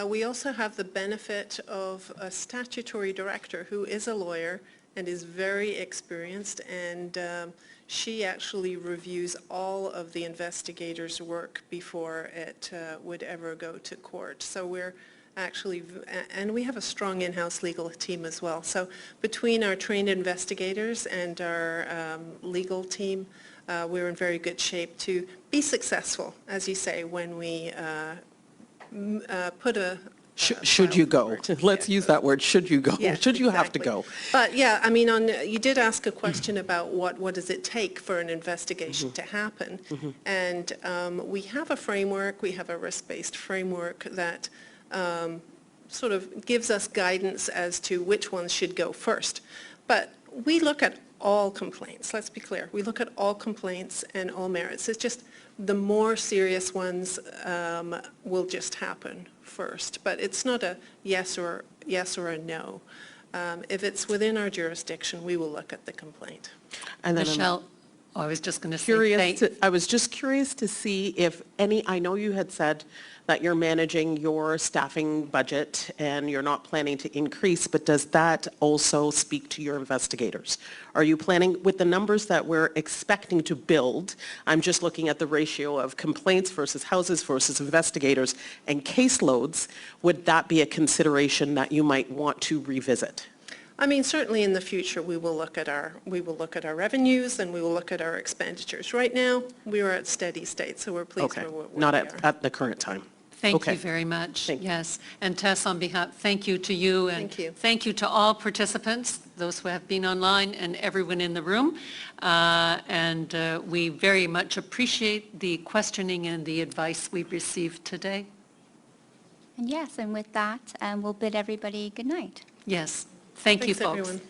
We also have the benefit of a statutory director who is a lawyer and is very experienced, and she actually reviews all of the investigators' work before it would ever go to court. So we're actually, and we have a strong in-house legal team as well. So between our trained investigators and our legal team, we're in very good shape to be successful, as you say, when we put a should you go? Let's use that word, should you go? Yeah, should you exactly. have to go? But yeah, I mean, you did ask a question about what does it take for an investigation to happen. And we have a framework, we have a risk-based framework that sort of gives us guidance as to which ones should go first. But we look at all complaints, let's be clear. We look at all complaints and all merits. It's just the more serious ones will just happen first. But it's not a yes or a no. If it's within our jurisdiction, we will look at the complaint. And then Michelle, I was just going to say, I was just curious to see if any, I know you had said that you're managing your staffing budget and you're not planning to increase, but does that also speak to your investigators? Are you planning, with the numbers that we're expecting to build, I'm just looking at the ratio of complaints versus houses versus investigators and caseloads, would that be a consideration that you might want to revisit? I mean, certainly in the future, we will look at our revenues and we will look at our expenditures. Right now, we are at steady state, so we're pleased Okay, where not we are. at the current time. Thank you very much. Yes. And Tess, on behalf, thank you to you, and thank you to all participants, those who have been online and everyone in the room. We very much appreciate the questioning and the advice we've received today. And yes, and with that, we'll bid everybody good night. Yes. Thank you, Thanks, folks. everyone.